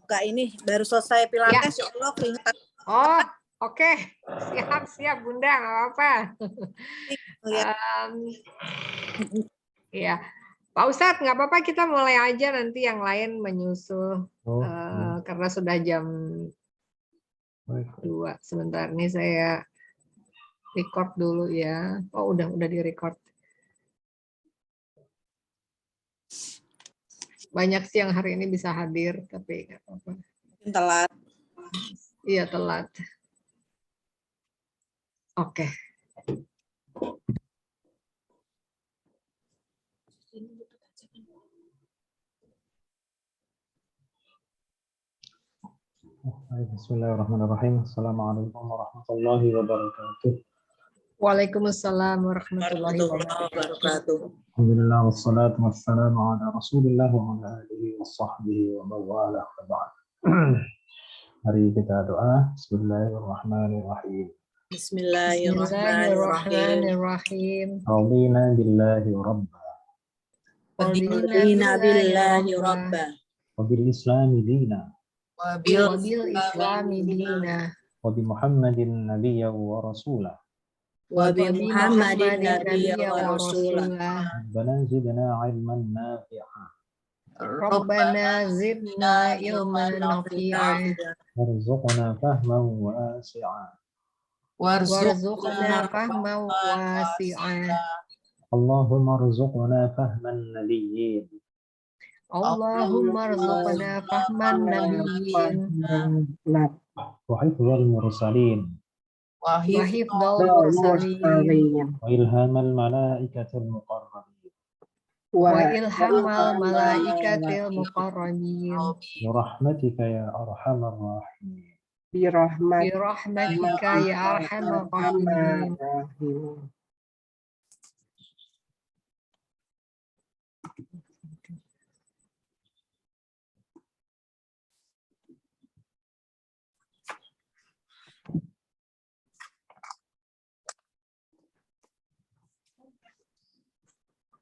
Buka ini baru selesai Pilates ya Allah keringetan. Oh, oke. Siap Bunda, nggak apa-apa. Ya, Pak Ustadz nggak apa-apa kita mulai aja, nanti yang lain menyusul karena sudah jam 2. Sebentar nih saya record dulu ya. Oh udah di record. Banyak sih yang hari ini bisa hadir, tapi nggak apa-apa. Telat. Iya telat. Oke. Bismillahirrahmanirrahim. Assalamualaikum warahmatullahi wabarakatuh. Waalaikumsalam warahmatullahi wabarakatuh. Alhamdulillah wassalatu wassalamu ala Rasulillah wa ala alihi washabbihi wa mawala. Mari kita doa. Bismillahirrahmanirrahim. Bismillahirrahmanirrahim. Radina billahi rabba. Radina billahi rabba. Wa bil islami dina. Wa bil islami dina. Wa bi Muhammadin nabiyya wa rasulah. Wa bi Muhammadin nabiyya wa rasulah. Rabbana zidna ilman nafi'a. Rabbana zidna ilman nafi'a. Warzuqna fahman wasi'a. Warzuqna fahman wasi'a. Allahumma rzuqna fahman nabiyyin. Allahumma rzuqna fahman nabiyyin. Wa hifdzal mursalin. Wa hifdzal mursalin. Wa ilhamal malaikatil muqarrabin. Wa ilhamal malaikatil muqarrabin. Bi rahmatika ya arhamar rahimin. Bi rahmatika ya arhamar rahimin.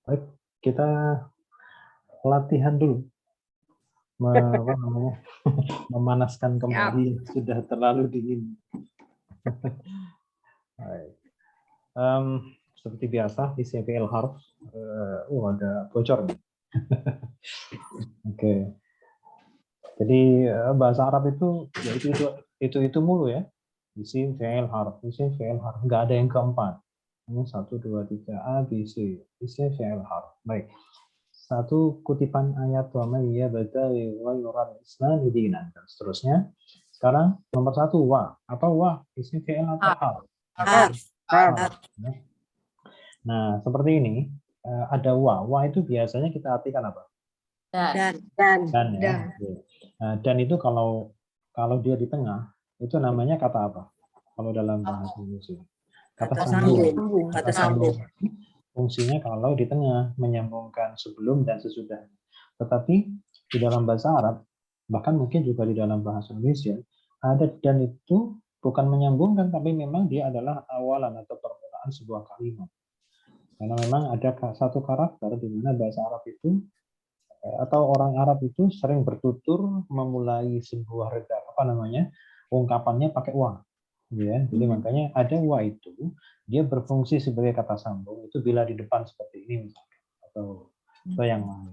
Baik, kita latihan dulu. Memanaskan kembali, sudah terlalu dingin. Baik. Seperti biasa isi fi'il harf. Ada bocor nih. Oke. Jadi bahasa Arab itu ya itu mulu ya. Isim fi'il harf, nggak ada yang keempat. Ini 1, 2, 3 A, B, C. Isim fi'il harf. Baik. Satu kutipan ayat wa may yabtaghi ghairal islam dinan dan seterusnya. Sekarang nomor 1 wa. Apa wa? Isim fi'il atau harf? Harf. Nah, seperti ini ada wa. Wa itu biasanya kita artikan apa? Dan ya. Dan itu kalau dia di tengah itu namanya kata apa? Kalau dalam bahasa Indonesia. Kata sambung. Fungsinya kalau di tengah menyambungkan sebelum dan sesudah. Tetapi di dalam bahasa Arab, bahkan mungkin juga di dalam bahasa Indonesia, ada dan itu bukan menyambungkan, tapi memang dia adalah awalan atau permulaan sebuah kalimat. Karena memang ada satu karakter di mana bahasa Arab itu atau orang Arab itu sering bertutur memulai sebuah ungkapannya pakai wa. Ya, jadi makanya ada wa itu dia berfungsi sebagai kata sambung itu bila di depan seperti ini misalkan atau yang lain.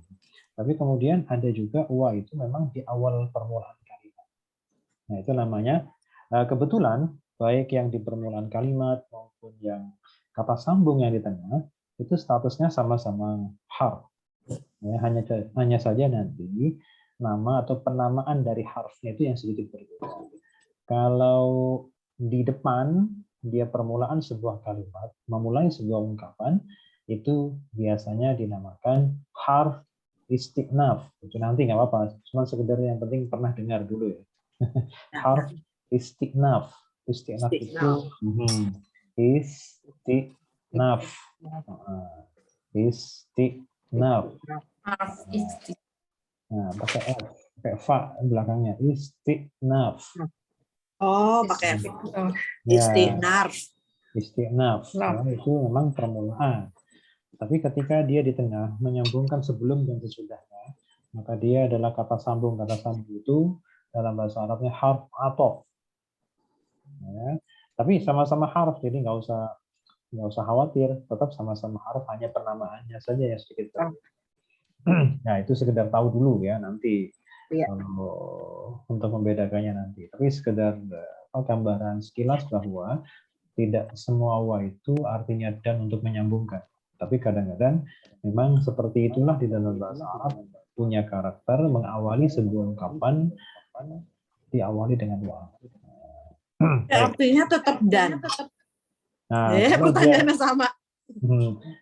Tapi kemudian ada juga wa itu memang di awal permulaan kalimat. Nah, itu namanya kebetulan baik yang di permulaan kalimat maupun yang kata sambung yang di tengah itu statusnya sama-sama harf. Ya, hanya saja nanti nama atau penamaan dari harfnya itu yang sedikit berbeda. Kalau di depan dia permulaan sebuah kalimat, memulai sebuah ungkapan, itu biasanya dinamakan harf istiqnaf. Itu nanti nggak apa-apa, cuma sekedar yang penting pernah dengar dulu ya. Harf istiqnaf. Istiqnaf itu istiqnaf. Istiqnaf. Nah, pakai F, pakai fa belakangnya. Istiqnaf. Oh, pakai istiqnaf. Istiqnaf. Nah, itu memang permulaan. Tapi ketika dia di tengah menyambungkan sebelum dan sesudahnya, maka dia adalah kata sambung. Kata sambung itu dalam bahasa Arabnya harf athof. Ya. Tapi sama-sama harf, jadi nggak usah khawatir, tetap sama-sama harf, hanya penamaannya saja yang sedikit berbeda. Nah, itu sekedar tahu dulu ya, nanti kalau untuk membedakannya nanti. Tapi sekedar gambaran sekilas bahwa tidak semua wa itu artinya dan untuk menyambungkan. Tapi kadang-kadang memang seperti itulah di dalam bahasa Arab, punya karakter mengawali sebuah ungkapan diawali dengan wa. Artinya tetap dan. Nah, pertanyaannya sama.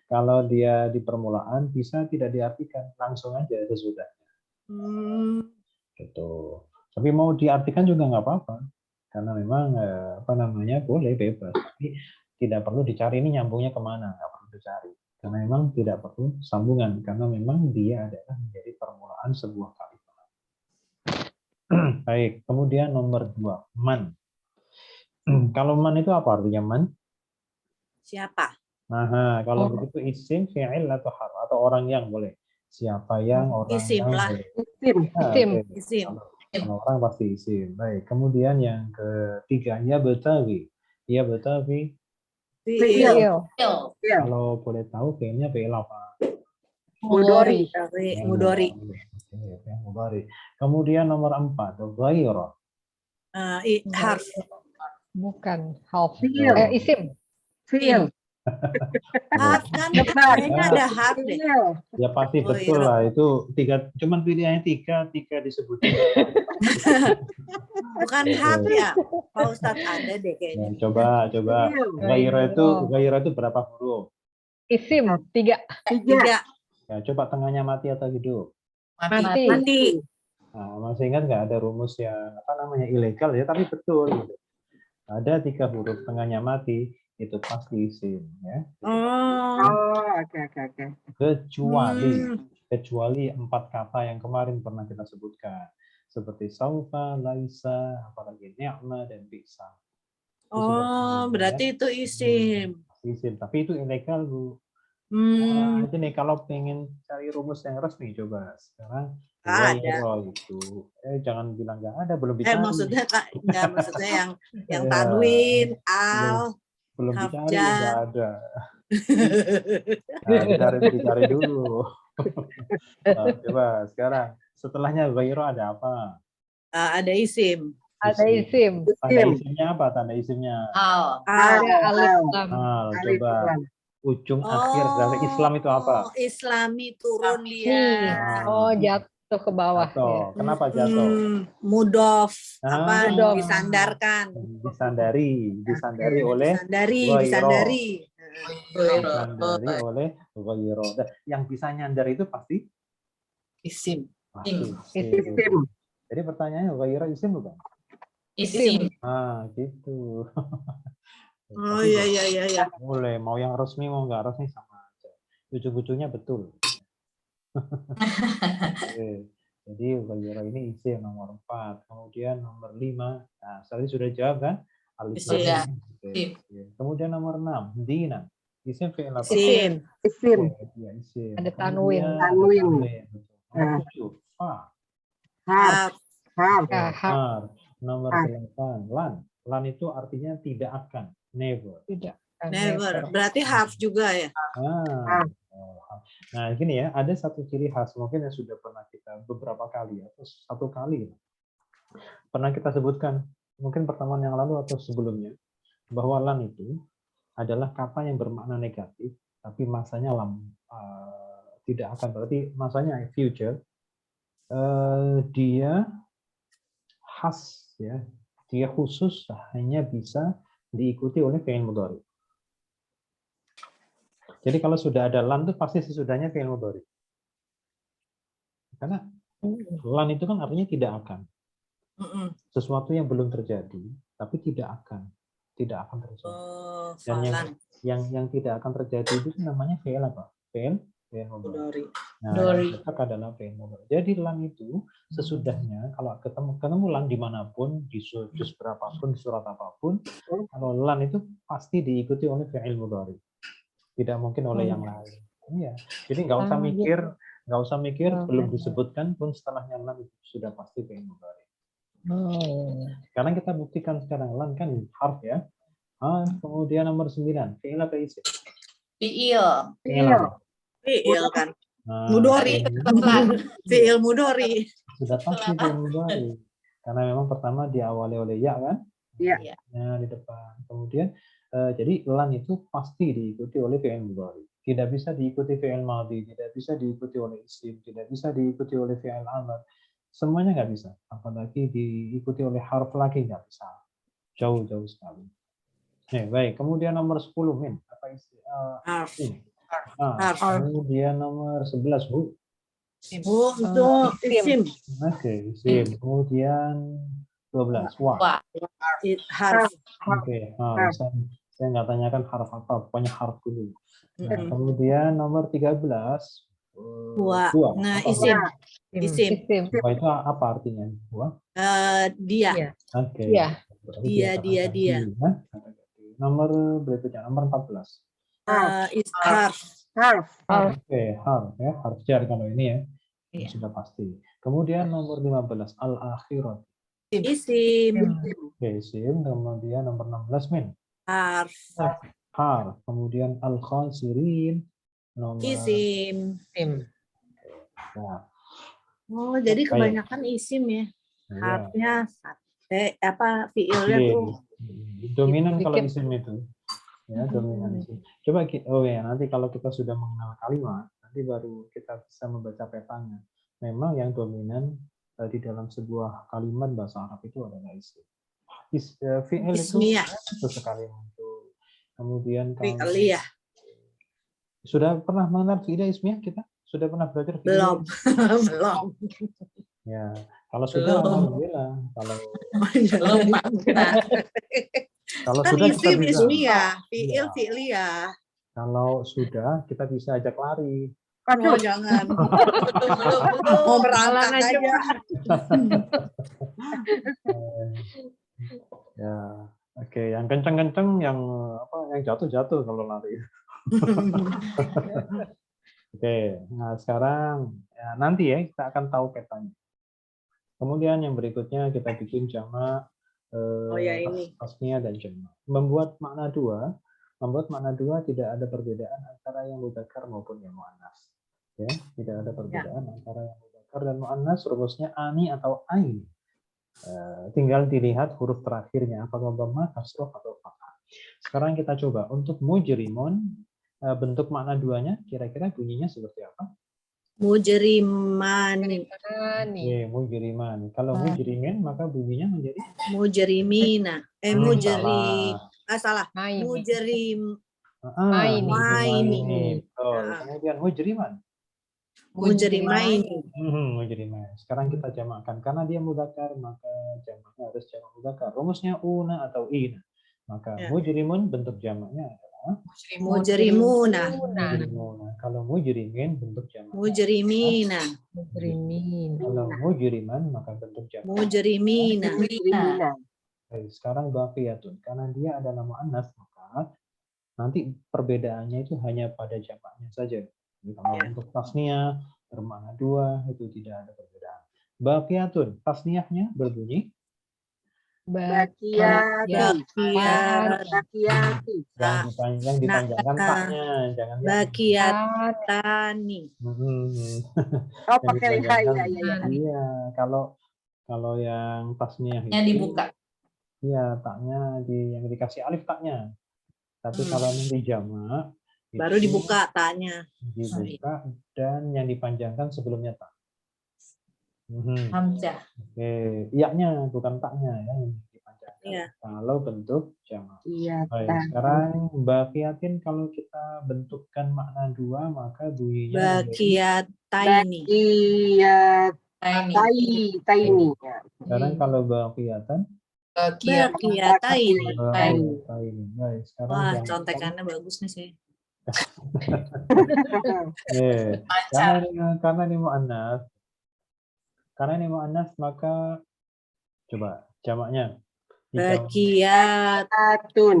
Kalau dia di permulaan bisa tidak diartikan, langsung aja sesudah. Gitu. Tapi mau diartikan juga nggak apa-apa, karena memang boleh bebas. Tapi tidak perlu dicari ini nyambungnya kemana, nggak perlu dicari. Karena memang tidak perlu sambungan, karena memang dia adalah menjadi permulaan sebuah kalimat. Baik, kemudian nomor 2, man. Kalau man itu apa artinya man? Siapa? Nah, kalau begitu isim, fi'il atau harf atau orang yang boleh. Siapa yang, orang Isim yang lah. boleh. Isim. Isim. Kalau orang pasti isim. Baik, kemudian yang ketiga, ya betawi. Ya betawi. Fi'il. Kalau boleh tahu fi'ilnya fi'il apa? Mudori. Mudori. Mudhari. Kemudian nomor 4, ghaira. Harf. Bukan half. Fi'il. Isim. Fi'il. Harf kan kayaknya ada harf deh. Ya pasti betul lah, itu 3, cuman pilihannya 3 disebutkan. Bukan harf ya, Pak Ustadz, ada deh kayaknya. Nah, coba ghaira itu berapa huruf? Isim. 3. 3. Ya, coba tengahnya mati atau hidup. Mati. Nah, masih ingat nggak ada rumus yang ilegal ya, tapi betul gitu. Ada 3 huruf tengahnya mati, itu pasti isim ya. Oke. Kecuali 4 kata yang kemarin pernah kita sebutkan, seperti saufa, laisa, apalagi ni'ma dan bisa. Berarti itu isim. Isim, tapi itu ilegal, Bu. Itu nih kalau pengen cari rumus yang resmi, coba sekarang Ada. itu. Jangan bilang nggak ada, belum dicari. Maksudnya yang tanwin, al, belum dicari, hafjan. nggak ada. Nah, dicari dulu. Nah, coba sekarang setelahnya ghaira ada apa? Ada isim. Ada isim. Tanda isimnya apa? Tanda isimnya Ada alif lam. coba ujung akhir dari Islam itu apa? Islami turun dia. Jatuh ke bawah. Jatuh. Kenapa jatuh? Mudof. mudof. Disandarkan. Disandari oleh disandari oleh ghaira. Yang bisa nyandar itu pasti isim. Isim. Jadi pertanyaannya ghaira isim bukan? Isim. Gitu. Iya. Boleh, mau yang resmi mau nggak resmi sama aja. Ujung-ujungnya betul. Jadi ghaira ini isim nomor 4. Kemudian nomor 5. Nah, tadi sudah jawab kan? Sudah. Kemudian nomor 6, dina. Isim fi'il apa? Isim. Isim. Ada tanwin. Nomor 7, fa. Harf. Nomor 8, lan. Lan itu artinya tidak akan, never. Never. Berarti harf juga ya? Nah, gini ya, ada satu ciri khas mungkin yang sudah pernah kita beberapa kali atau 1 kali pernah kita sebutkan, mungkin pertemuan yang lalu atau sebelumnya, bahwa lan itu adalah kata yang bermakna negatif, tapi masanya tidak akan, berarti masanya future. Dia khas ya, dia khusus hanya bisa diikuti oleh fi'il mudhari. Jadi kalau sudah ada lan itu pasti sesudahnya fi'il mudhari. Karena lan itu kan artinya tidak akan. Sesuatu yang belum terjadi, tapi tidak akan terjadi. Dan yang tidak akan terjadi itu namanya fi'il apa? Fi'il mudhari. Nah, yang cocok adalah fi'il mudhari. Jadi lan itu sesudahnya kalau ketemu lan dimanapun, di juz berapapun, di surat apapun, kalau lan itu pasti diikuti oleh fi'il mudhari. Tidak mungkin oleh yang lain. Iya. Jadi nggak Nggak usah mikir, belum disebutkan pun setelahnya lam itu sudah pasti fi'il mudhari. Sekarang kita buktikan sekarang, lam kan harf ya. Kemudian nomor 9, fi'il apa isim? Fiil. Fi'il apa? Fi'il kan. Nah, Mudhari. Fi'il mudhari. sudah pasti fi'il mudhari. Karena memang pertama diawali oleh ya kan? Iya. Ya, di depan. Kemudian jadi lan itu pasti diikuti oleh fi'il mudhari. Tidak bisa diikuti fi'il madhi, tidak bisa diikuti oleh isim, tidak bisa diikuti oleh fi'il amr. Semuanya nggak bisa. Apalagi diikuti oleh harf lagi nggak bisa. Jauh-jauh sekali. Baik. Kemudian nomor 10, Min. Apa isi? Harf. Ini. Harf. Kemudian nomor 11, Bu. Bu, itu isim. Oke, isim. Kemudian 12, wa. Harf. Oke, saya nggak tanyakan harf apa, pokoknya harf dulu. Nah, Mm-mm. kemudian nomor 13, Wa. wa. Nah, Apa isim. wa? Isim. Wa itu apa artinya? Wa? Dia. Oke. Iya. Berarti Dia, kata dia, ganti, dia. ya. Kata ganti. Nomor berikutnya, nomor 14. Harf. Oke, harf ya, harf jar kalau ini ya. Iya. Sudah pasti. Kemudian nomor 15, al-akhirat. Isim. Oke, isim. Kemudian nomor 16, Min. Harf. Harf. Kemudian al-khasirin. Nomor Isim. ya. Oh, jadi Baik. kebanyakan isim ya. Iya. Harfnya fiilnya Oke. tuh. Dominan kalau Dikit. isim itu. Ya, dominan isim. Coba nanti kalau kita sudah mengenal kalimat, nanti baru kita bisa membaca petanya. Memang yang dominan di dalam sebuah kalimat bahasa Arab itu adalah isim. Fi'il itu Ismiyah. itu sekali muncul. Kemudian kalau Fi'liyah. sudah pernah mengenal fi'il ismiyah kita? Sudah pernah belajar fi'il? Belum. Belum. Ya, kalau sudah Belum. alhamdulillah. Kalau Kan sudah kita isim bisa. ismiyah, fi'il Iya. fi'liyah. Kalau sudah kita bisa ajak lari. Oh, jangan. Belum. Mau berangkat Jalan aja, aja. Ya, oke. Yang kenceng-kenceng, yang jatuh-jatuh kalau lari. Oke, nah sekarang ya, nanti ya kita akan tahu petanya. Kemudian yang berikutnya kita bikin jamak Ya ini. tasniah dan jamak. Membuat makna dua tidak ada perbedaan antara yang mudzakkar maupun yang muannas. Ya, tidak ada perbedaan antara yang mudzakkar dan muannas. Rumusnya ani atau ain. Tinggal dilihat huruf terakhirnya apakah dhamma, kasroh atau fathah. Sekarang kita coba untuk mujrimun, bentuk makna duanya kira-kira bunyinya seperti apa? Mujriman. Oke, mujriman. Kalau mujrimin maka bunyinya menjadi Mujrimina. Salah. Main. Mujrim. Maini. Kemudian mujriman. Mujrimaini. Mujriman. Sekarang kita jamakkan karena dia mudzakkar maka jamaknya harus jamak mudzakkar. Rumusnya una atau ina. Maka mujrimun bentuk jamaknya adalah Mujrimuna. Kalau mujrimin bentuk jamaknya Mujrimina. Kalau mujriman maka bentuk jamaknya Mujrimina. Baik, sekarang baqiyatun. Karena dia adalah muannas maka nanti perbedaannya itu hanya pada jamaknya saja. Jadi kalau untuk tasniah bermakna dua itu tidak ada perbedaan. Baqiyatun, tasniahnya berbunyi yang dipanjangkan taknya, jangan Baqiyatani. Iya, kalau yang tasniah Yang dibuka. Iya, taknya yang dikasih alif taknya. Tapi kalau nanti jamak Baru dibuka taknya. Dibuka dan yang dipanjangkan sebelumnya tak. Hamzah. Oke, iya-nya bukan taknya ya yang dipanjangkan. Iya. Kalau bentuk jamak. Iya. Baik, sekarang baqiyatin kalau kita bentukkan makna dua maka bunyinya Baqiyataini. Taini. Sekarang kalau baqiyatan Baqiyataini. Baik, sekarang Wah, yang contekannya bagus nih sih. karena ini muannas. Karena ini muannas maka coba jamaknya. Baqiyatun.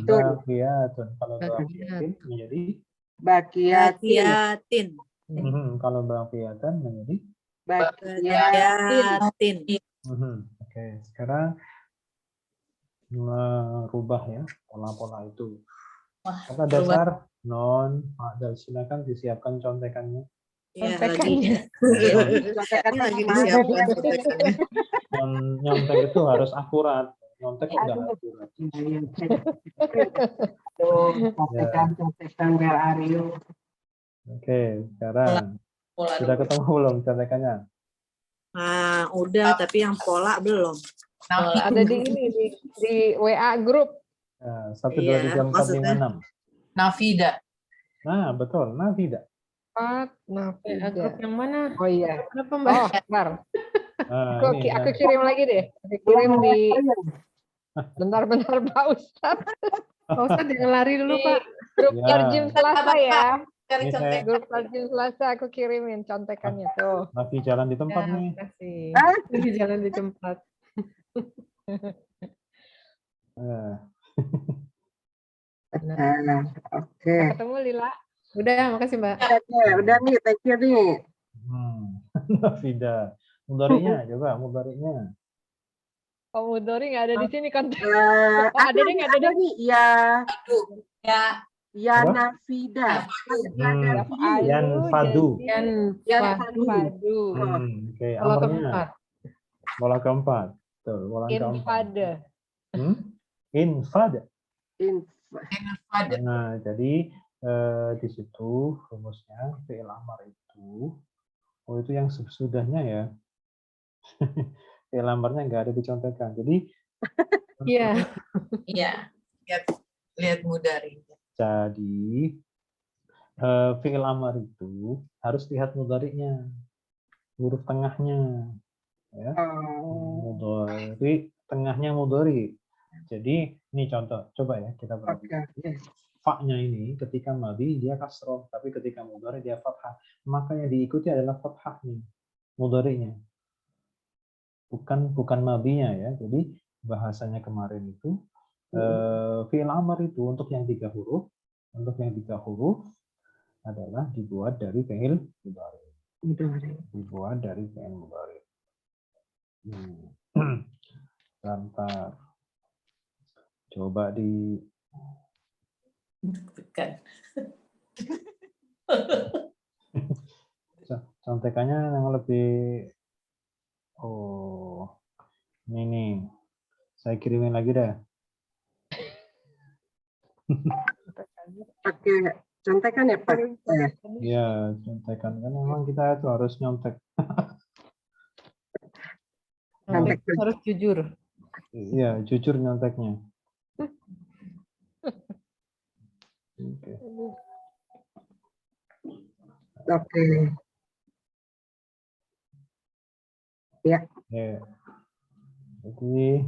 Baqiyatun. Kalau baqiyatin menjadi Baqiyatin. Kalau baqiyatan menjadi Baqiyatin. Oke, sekarang merubah ya pola-pola itu. Kata dasar non fa'dal, silakan disiapkan contekannya. Ya, Contekannya. lagi disiapkan contekannya. Nyontek itu harus akurat. Nyontek kok nggak akurat. Contekan where are you? Oke, sekarang sudah ketemu belum contekannya? Nah, udah, tapi yang pola belum. Ada di ini di WA grup. Nah, 1, 2, 3, 4, 5, 6. Nafida. Nah, betul. Nafida. Grup yang mana? Oh iya. Kenapa Mbak? Oh, bentar. Nah, ini Aku kirim lagi deh. Aku kirim di bentar-bentar Pak Ustadz. Pak Ustadz jangan lari dulu Pak. Grup Ya. Tarjim Selasa ya. Cari Ini contek. Grup Tarjim Selasa aku kirimin contekannya tuh. lagi jalan di tempat nih. Kasih. Ini jalan di tempat. Oke. Ketemu Lila. Udah, makasih Mbak. Udah nih, thank you nih. Nafida. Mudhari'nya coba mudhari'nya. Pak Mudori nggak ada di sini kan? Ada deh, nggak ada nih, ya. Ya. Ya Apa? Nafida. Yanfadu. Yanfadu. Oke, Pola amarnya. keempat. Pola keempat. Betul, pola keempat. Infada. Infad. Infad. Nah, jadi di situ rumusnya fi'il amar itu, itu yang sesudahnya ya. Fi'il amarnya nggak ada dicontekan. Jadi Iya. Iya. Lihat mudari. jadi fi'il amar itu harus lihat mudhari'nya, huruf tengahnya, ya. Mudhari, tengahnya mudhari. Jadi ini contoh, coba ya kita perhatikan. Fa-nya ini ketika madhi dia kasroh, tapi ketika mudhari dia fathah. Maka yang diikuti adalah fathahnya, mudhari'nya. Bukan madhinya ya. Jadi bahasanya kemarin itu fi'il amar itu untuk yang 3 huruf, adalah dibuat dari fi'il mudhari. Dibuat dari fi'il mudhari. Bentar. Coba di contekannya yang lebih ini nih. Saya kirimin lagi dah. Pakai contekan ya Pak? Iya, contekan kan memang kita itu harus nyontek. Harus jujur. Iya, jujur nyonteknya. Oke. Ya. Jadi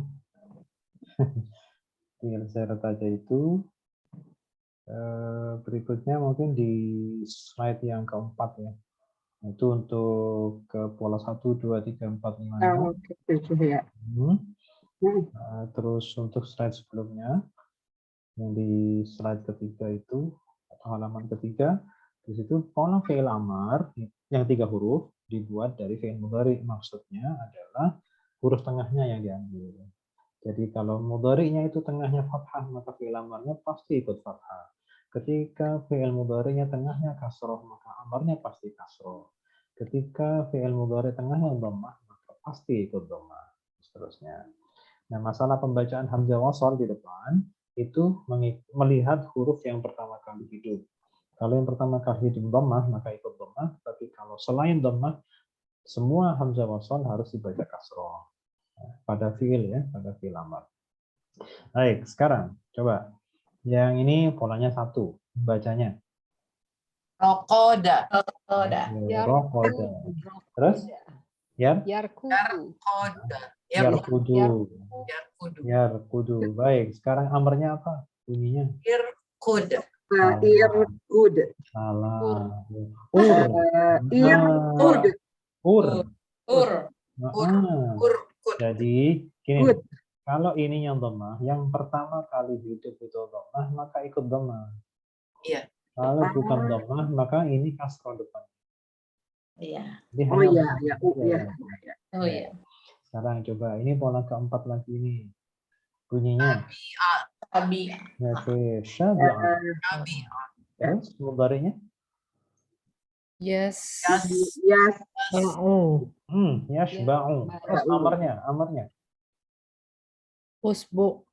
tinggal saya aja itu. Berikutnya mungkin di slide yang keempat ya. Itu untuk ke pola 1, 2, 3, 4, 5, 6. Ya. Terus untuk slide sebelumnya, yang di slide ketiga itu, atau halaman ketiga, di situ pola fi'il amar yang 3 huruf dibuat dari fi'il mudhari. Maksudnya adalah huruf tengahnya yang diambil. Jadi kalau mudhari'nya itu tengahnya fathah, maka fi'il amarnya pasti ikut fathah. Ketika fi'il mudhari'nya tengahnya kasroh, maka amarnya pasti kasroh. Ketika fi'il mudhari' tengahnya dhammah, maka pasti ikut dhammah. Seterusnya. Nah, masalah pembacaan hamzah wasal di depan itu melihat huruf yang pertama kali hidup. Kalau yang pertama kali hidup dhammah, maka ikut dhammah. Tapi kalau selain dhammah, semua hamzah wasal harus dibaca kasroh. Pada fi'il ya, pada fi'il amar. Baik, sekarang coba. Yang ini polanya 1, bacanya. Rokoda. Rokoda. Terus? Yarkudu. Yarkudu. Baik, sekarang amarnya apa bunyinya? Irkud. Irkud. Salah. Jadi gini, kalau ini yang dhammah, yang pertama kali hidup itu dhammah, maka ikut dhammah. Iya. Kalau bukan dhammah, maka ini kasroh depan. Iya. Jadi Oh hanya iya, ya, ya. ya. Oh iya. Sekarang coba ini pola keempat lagi ini. Bunyinya Abi. yaitu syabi'an. Abi. Terus mudhari'nya Yes. Yes. yashba'u. Terus amarnya. Usbu.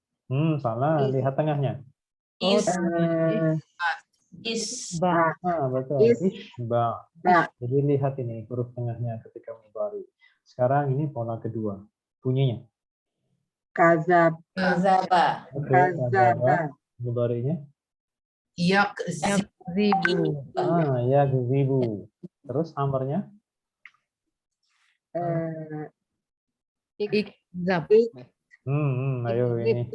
Salah. Lihat tengahnya. Is. Isba. Betul. Is. Isba. Jadi lihat ini huruf tengahnya ketika mudhari. Sekarang ini pola kedua. Bunyinya. Kazab. Kazaba. Oke, Kazaba. mudhari'nya. Yakzibu. Yakzibu. Terus amarnya. Ikzab. Ayo ini.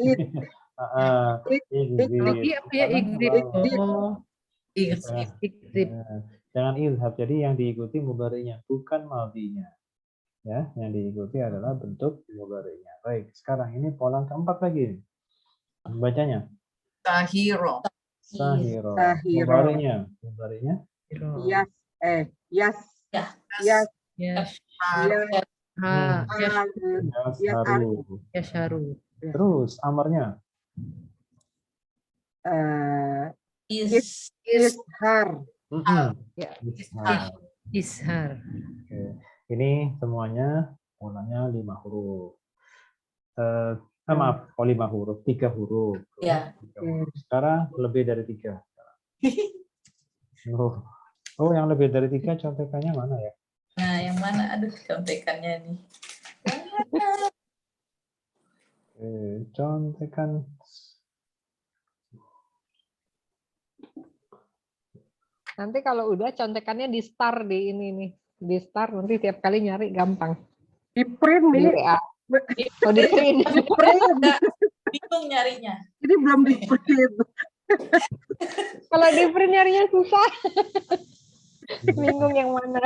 Jangan izhab. Jadi yang diikuti mudhari'nya, bukan madhinya. Ya, yang diikuti adalah bentuk mudhari'nya. Baik, sekarang ini pola keempat lagi. Bacanya. Sahiro. Sahiro. Sahiro. Mudhari'nya. Yes. Yes. Yes. Yes. Yasharu. Terus amarnya. Ishar. Ishar. Oke. Ini semuanya polanya 5 huruf. Maaf, 5 huruf, 3 huruf. Ya. Sekarang lebih dari 3. Oh, yang lebih dari 3 contekannya mana ya? Nah, yang mana? Aduh, contekannya nih. Contekan. Nanti kalau udah contekannya di star di ini nih. Di star nanti tiap kali nyari gampang. Di print Di nih. WA. Oh, di print. Bingung nyarinya. Ini belum di print. Kalau di print nyarinya susah. Bingung yang mana.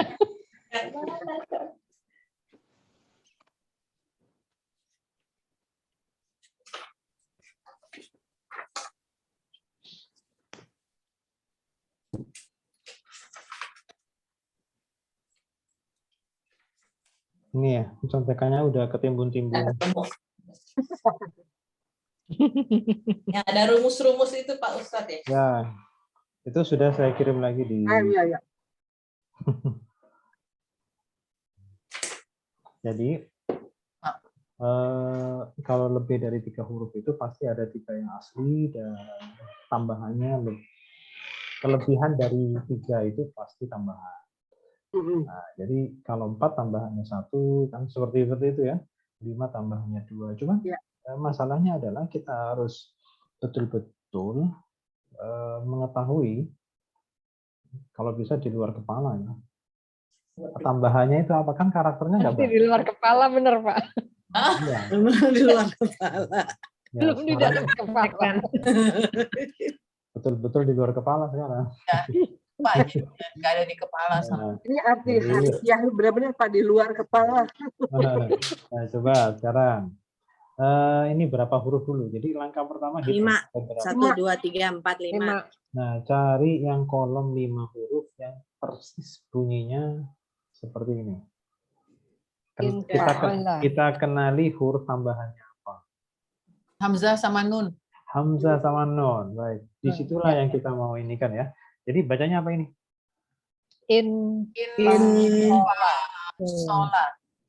Ini ya, contekannya udah ketimbun-timbun. Yang ada rumus-rumus itu Pak Ustadz ya? Ya, itu sudah saya kirim lagi di. Iya. Jadi kalau lebih dari 3 huruf itu pasti ada 3 yang asli dan tambahannya kelebihan dari 3 itu pasti tambahan. Nah, jadi kalau 4 tambahannya 1 kan seperti itu ya. 5 tambahannya 2. Cuma masalahnya adalah kita harus betul-betul mengetahui kalau bisa di luar kepala ya. Tambahannya itu apa kan karakternya nggak Di luar kepala bener Pak. Iya. Di luar kepala. Ya, Belum di dalam kepala. Betul-betul di luar kepala sekarang. Pak, nggak ada di kepala sama. Ini arti harfiah benar-benar Pak di luar kepala. Nah, coba sekarang. Ini berapa huruf dulu? Jadi langkah pertama 5. 1, 2, 3, 4, 5. Nah, cari yang kolom 5 huruf yang persis bunyinya seperti ini. Kita kenali huruf tambahannya apa. Hamzah sama nun. Hamzah sama nun. Baik. Disitulah yang kita mau ini kan ya. Jadi bacanya apa ini?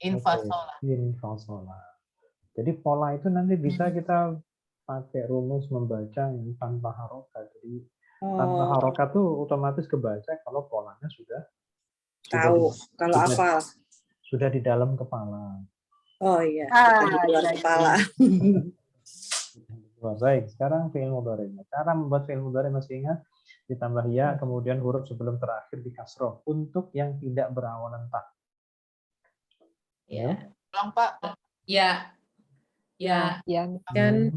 Infasola. Jadi pola itu nanti bisa kita pakai rumus membaca yang tanpa harokat. Jadi tanpa harokat tuh otomatis kebaca kalau polanya sudah Tahu kalau hafal. Sudah di dalam kepala. Oh iya, di luar kepala. Baik, sekarang fi'il mudhari. Cara membuat fi'il mudhari masih ingat? Ditambah ya, kemudian huruf sebelum terakhir di kasroh untuk yang tidak berawalan ta. Ya. Ulang Pak. Ya. Yan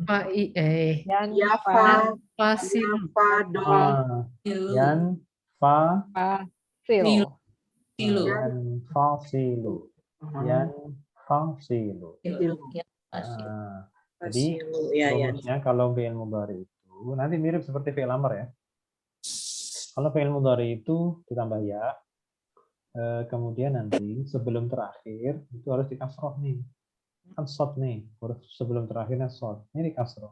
Fa fasil. Yan fa Fasil. Yan fasilu. Jadi rumusnya kalau fi'il mudhari itu nanti mirip seperti fi'il amr ya. Kalau fi'il mudhari itu ditambah ya, Kemudian nanti sebelum terakhir itu harus dikasroh nih. Kan short nih, huruf sebelum terakhirnya short. Ini dikasroh.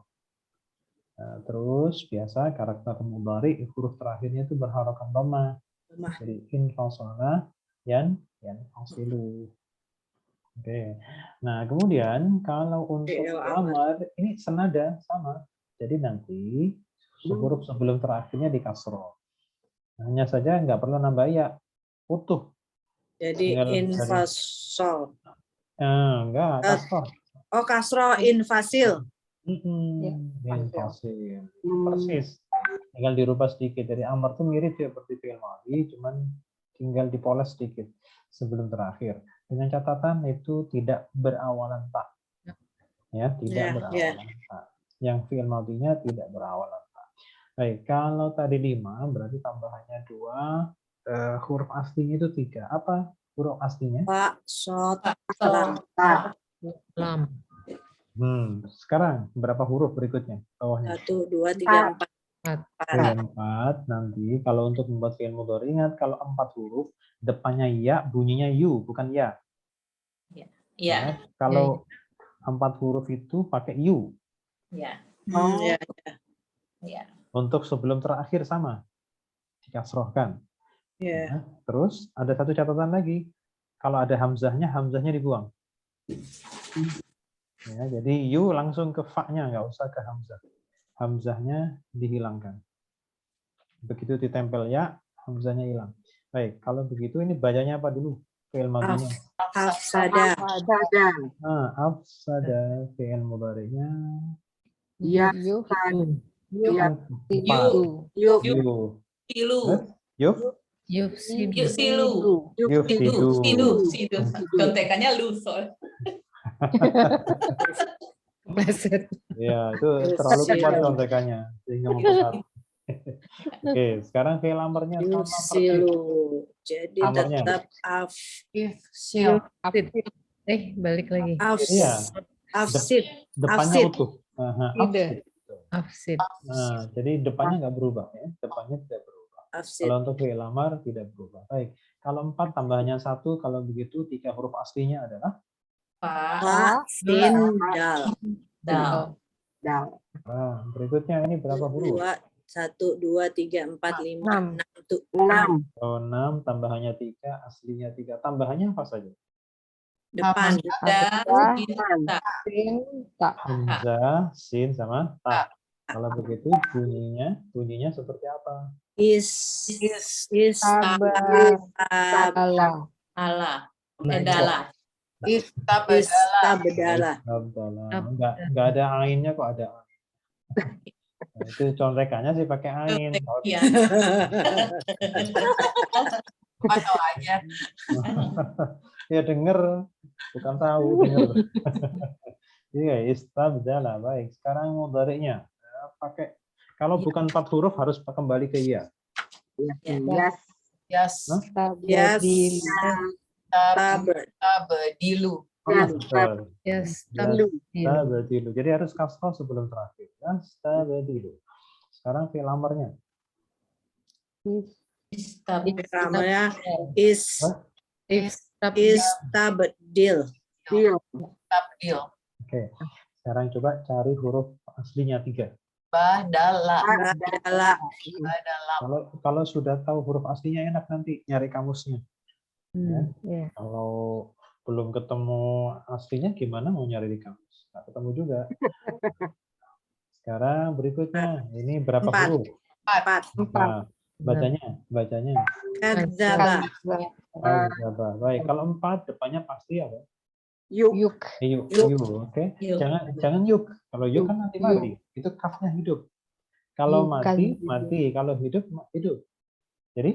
Terus biasa karakter mudhari huruf terakhirnya itu berharokat dhamma. Jadi infasala yan fasilu. Oke. Nah, kemudian kalau untuk amar ini senada sama. Jadi nanti huruf sebelum terakhirnya dikasroh. Hanya saja nggak perlu nambah ya, utuh. Jadi infasol. Enggak, kasroh. Oh, kasroh infasil. Infasil. Persis. Tinggal dirubah sedikit. Dari amar tuh mirip ya seperti fi'il madhi, cuman tinggal dipoles sedikit sebelum terakhir. Dengan catatan itu tidak berawalan ta. Ya, tidak berawalan ta. Yang fi'il madhinya tidak berawalan ta. Baik, kalau tadi 5 berarti tambahannya 2, huruf aslinya itu 3. Apa huruf aslinya? Fa, sot, Lam. lam. Sekarang berapa huruf berikutnya? Bawahnya. 1, 2, 3, 4. 4 nanti kalau untuk membuat fi'il mudhari ingat kalau 4 huruf depannya ya bunyinya yu bukan ya. Ya. Kalau 4 huruf itu pakai yu. Ya. Ya. Untuk sebelum terakhir sama dikasrohkan. Ya. Terus ada satu catatan lagi. Kalau ada hamzahnya dibuang. Ya, jadi yu langsung ke fa-nya, nggak usah ke hamzah. Hamzahnya dihilangkan. Begitu ditempel ya, hamzahnya hilang. Baik, kalau begitu ini bacanya apa dulu? Fi'il madhinya. Afsada. Afsada fi'il mudhari'nya. Ya. Yu. Silu. Contekannya lu soal. Ya, itu terlalu kuat contekannya sehingga mempengaruhi. Oke, sekarang fi'il amarnya sama Silu. Jadi amarnya. tetap Balik lagi. afsid. Depannya Afsid. utuh. Afsid. Nah, jadi depannya nggak berubah ya. Depannya tidak berubah. Afsid. Kalau untuk fi'il amar tidak berubah. Baik. Kalau 4 tambahnya 1, kalau begitu 3 huruf aslinya adalah Fa, sin, dal. Nah, berikutnya ini berapa huruf? 1, 2, 3, 4, 5, 6. 6 tambahannya 3, aslinya 3. Tambahannya apa saja? depan. Hamzah, sin sama ta. Kalau begitu bunyinya seperti apa? Istabdala. Enggak ada ainnya kok ada. Nah, itu contekannya sih pakai ain. Atau aja. Ya denger, bukan tahu denger. Iya, istabdala. Baik, sekarang mudhari'nya pakai kalau bukan 4 huruf harus kembali ke ya. Tabdilu. Tabdilu. Jadi harus kasroh sebelum terakhir. Tabdilu. Sekarang fi'il amarnya. Namanya istabdil. Oke. Sekarang coba cari huruf aslinya 3. Badala. Kalau sudah tahu huruf aslinya enak nanti nyari kamusnya. Ya. Kalau belum ketemu aslinya gimana mau nyari di kamus? Nggak ketemu juga. Sekarang berikutnya ini berapa huruf? 4. Bacanya. Kadzaba. Baik, kalau 4 depannya pasti apa? Yuk. Oke. Jangan yuk. Kalau yuk kan nanti mati. Itu kafnya hidup. Kalau mati. Kalau hidup. Jadi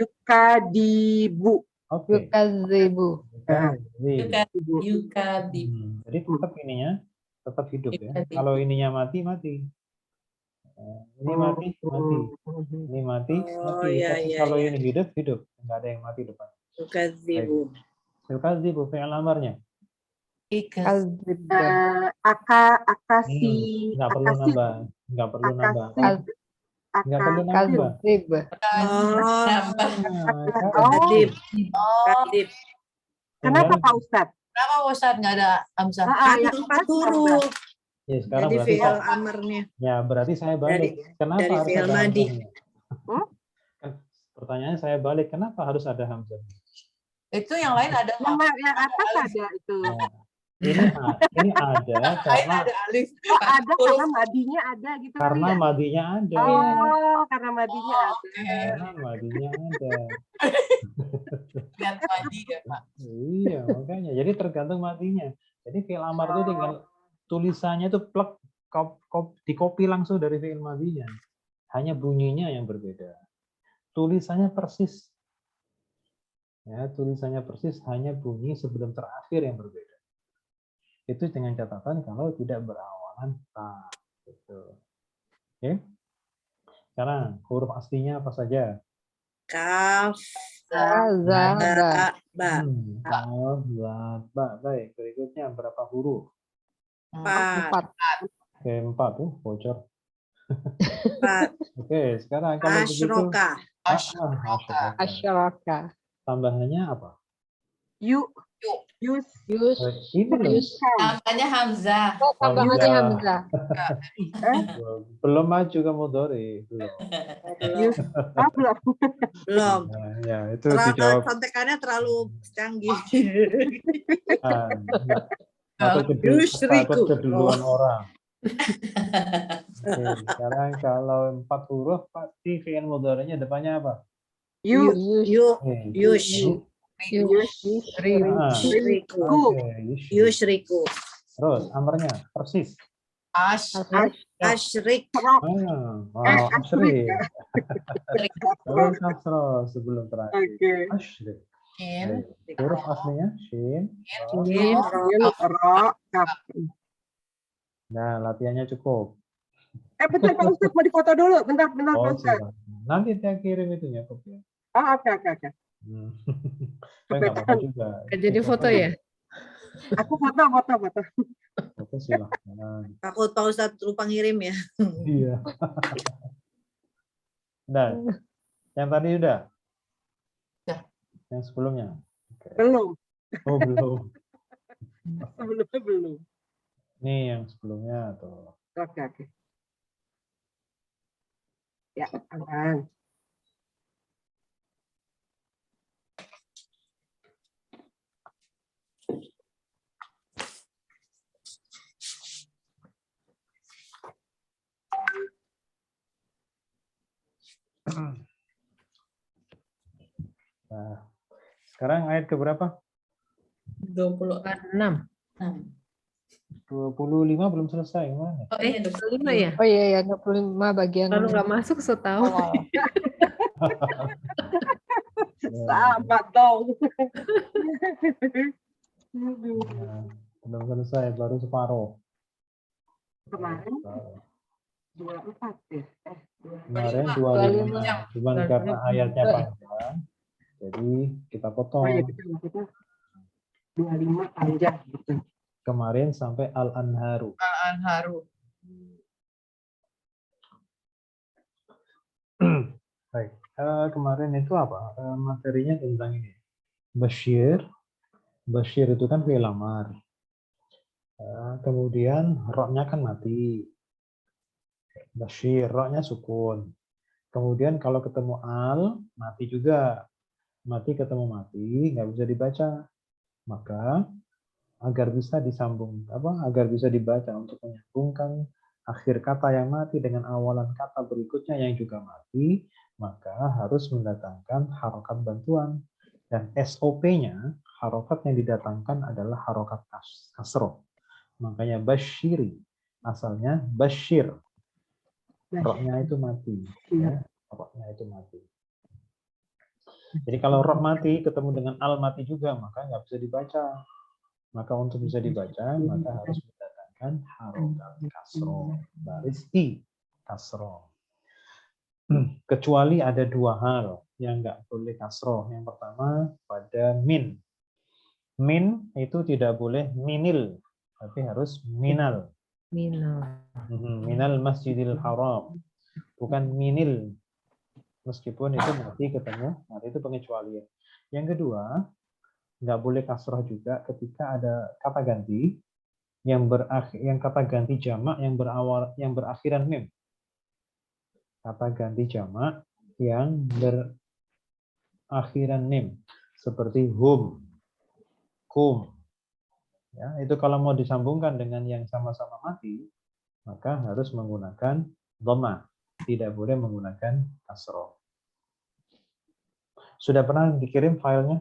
Yukadibu. oke. Yukadibu. Jadi tetap ininya tetap hidup ya. Kalau ininya mati. Ini mati. Ini mati. Kalau ini hidup. Enggak ada yang mati depan. Yukadzibu fi'il amarnya. Akasi. Enggak perlu nambah. Nggak perlu nambah. Kadib. Oh, Nambah. kadib. Oh, Kadib. Kenapa Tinggal- Pak Ustadz? kenapa Ustadz nggak ada Hamzah? Kan yang 4 huruf. Ya, sekarang Jadi berarti fi'il amarnya. ya berarti saya balik. Kenapa dari harus fi'il ada madi. hamzahnya? Hmm? Kan pertanyaannya saya balik, kenapa harus ada hamzah? Itu yang lain ada nggak? Yang atas ada itu. Nah, ini ada Lain karena ada alif. Oh, ada karena madinya ada gitu. karena kali ya? madinya ada. Oh, karena madinya ada. Oke. Karena madinya ada. Lihat madi ya Pak. Iya, makanya. Jadi tergantung madinya. Jadi fi'il amar itu tinggal tulisannya itu plek dikopi langsung dari fi'il madinya. Hanya bunyinya yang berbeda. Tulisannya persis. Ya, tulisannya persis, hanya bunyi sebelum terakhir yang berbeda. Itu dengan catatan kalau tidak berawalan ta. Gitu. Oke. Sekarang huruf aslinya apa saja? Kaf, Za. ba, Kaf, za, ba. Baik, berikutnya berapa huruf? 4, 4. Oke, 4 tuh bocor. 4. Oke, sekarang kalau begitu Asyroka. Asyroka. Asyaraka. Tambahannya apa? Yus. Yus. Ini loh. Namanya Hamzah. Oh, tambahannya Hamzah. Hamzah. Belum maju ke mudhari, belum. Yus. Ah, belum. Belum. Nah, ya, itu dijawab. Contekannya terlalu canggih. Ah, takut Yusriku. keduluan orang. Oke, sekarang kalau 4 huruf pasti fi'il mudhari'nya depannya apa? Yus. Yu, Oke, Yush. Yusriku. Yushriku. Oke, Yushriku. Terus amarnya persis. Asyrik. Asyrik. Terus kasroh sebelum terakhir. Oke. Asyrik. Shin. Huruf aslinya shin. Jim, Ro. Kaf. Nah, latihannya cukup. Bentar Pak Ustadz mau difoto dulu. Bentar Pak Oh, Ustadz. silakan. Nanti saya kirim itunya kopinya. Oh, oke. Saya nggak apa-apa juga. Jadi foto ya? Aku foto. Foto silahkan. takut Pak Ustadz lupa ngirim ya. Iya. Nah, yang tadi udah? Udah. Yang sebelumnya? Oke. Belum. Oh, belum. Sebelumnya belum. Nih yang sebelumnya tuh. Oke. Ya, aman. Nah, sekarang ayat keberapa? 26. 25 belum selesai. Gimana? Oh iya, 25 ya? Oh iya ya, 25 bagian. Kalau nggak masuk setahu. Sama dong. Nah, belum selesai, baru separuh. Kemarin 24 ya. Kemarin 25. 25. Cuman karena ayatnya panjang, jadi kita Oh potong. iya, betul, maksudnya 25 panjang gitu. Kemarin sampai Al-Anharu. Haru. Baik, kemarin itu apa? Materinya tentang ini. Bashir. Bashir itu kan fi'il amar. Kemudian roknya kan mati. Bashir, roknya sukun. Kemudian kalau ketemu al, mati juga. Mati ketemu mati, nggak bisa dibaca. Maka agar bisa disambung, agar bisa dibaca untuk menyambungkan akhir kata yang mati dengan awalan kata berikutnya yang juga mati, maka harus mendatangkan harokat bantuan. Dan SOP-nya, harokat yang didatangkan adalah harokat kasroh. Makanya basyiri, asalnya basyir. Roknya itu mati. Ya, roknya itu mati. Jadi kalau roh mati ketemu dengan al mati juga, maka nggak bisa dibaca. Maka untuk bisa dibaca, maka harus mendatangkan harokat kasroh. Baris I, kasroh. Kecuali ada 2 hal yang nggak boleh kasroh. Yang pertama pada min. Min itu tidak boleh minil, tapi harus minal. Minal. Minal masjidil haram. bukan minil. Meskipun itu mati ketemu, mati itu pengecualian. Yang kedua, nggak boleh kasroh juga ketika ada kata ganti yang kata ganti jamak yang berakhiran mim. Kata ganti jamak yang berakhiran mim seperti hum, kum. Ya, itu kalau mau disambungkan dengan yang sama-sama mati, maka harus menggunakan dhamma, tidak boleh menggunakan kasroh. Sudah pernah dikirim filenya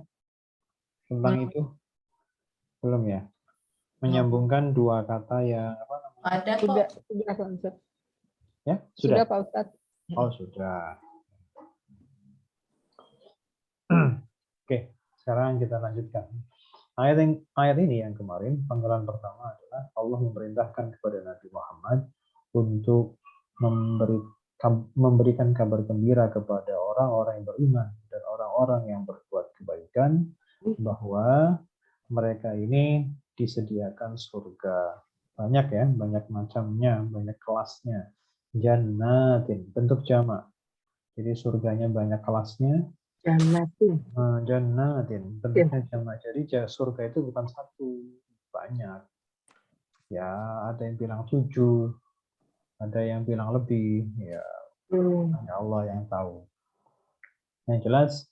tentang itu? Belum ya? Menyambungkan dua kata yang apa namanya? Ada kok. Sudah Pak Ustadz. Ya, Sudah sudah. Pak Ustadz. Oh, sudah. Oke, sekarang kita lanjutkan. Ayat ini yang kemarin, panggilan pertama adalah Allah memerintahkan kepada Nabi Muhammad untuk memberikan kabar gembira kepada orang-orang yang beriman dan orang-orang yang berbuat kebaikan bahwa mereka ini disediakan surga. Banyak ya, banyak macamnya, banyak kelasnya. Jannatin, bentuk jamak. Jadi surganya banyak kelasnya. Jannatin, bentuknya jamak. Jadi surga itu bukan satu, banyak. Ya, ada yang bilang 7, ada yang bilang lebih. Ya, hanya Allah yang tahu. Yang jelas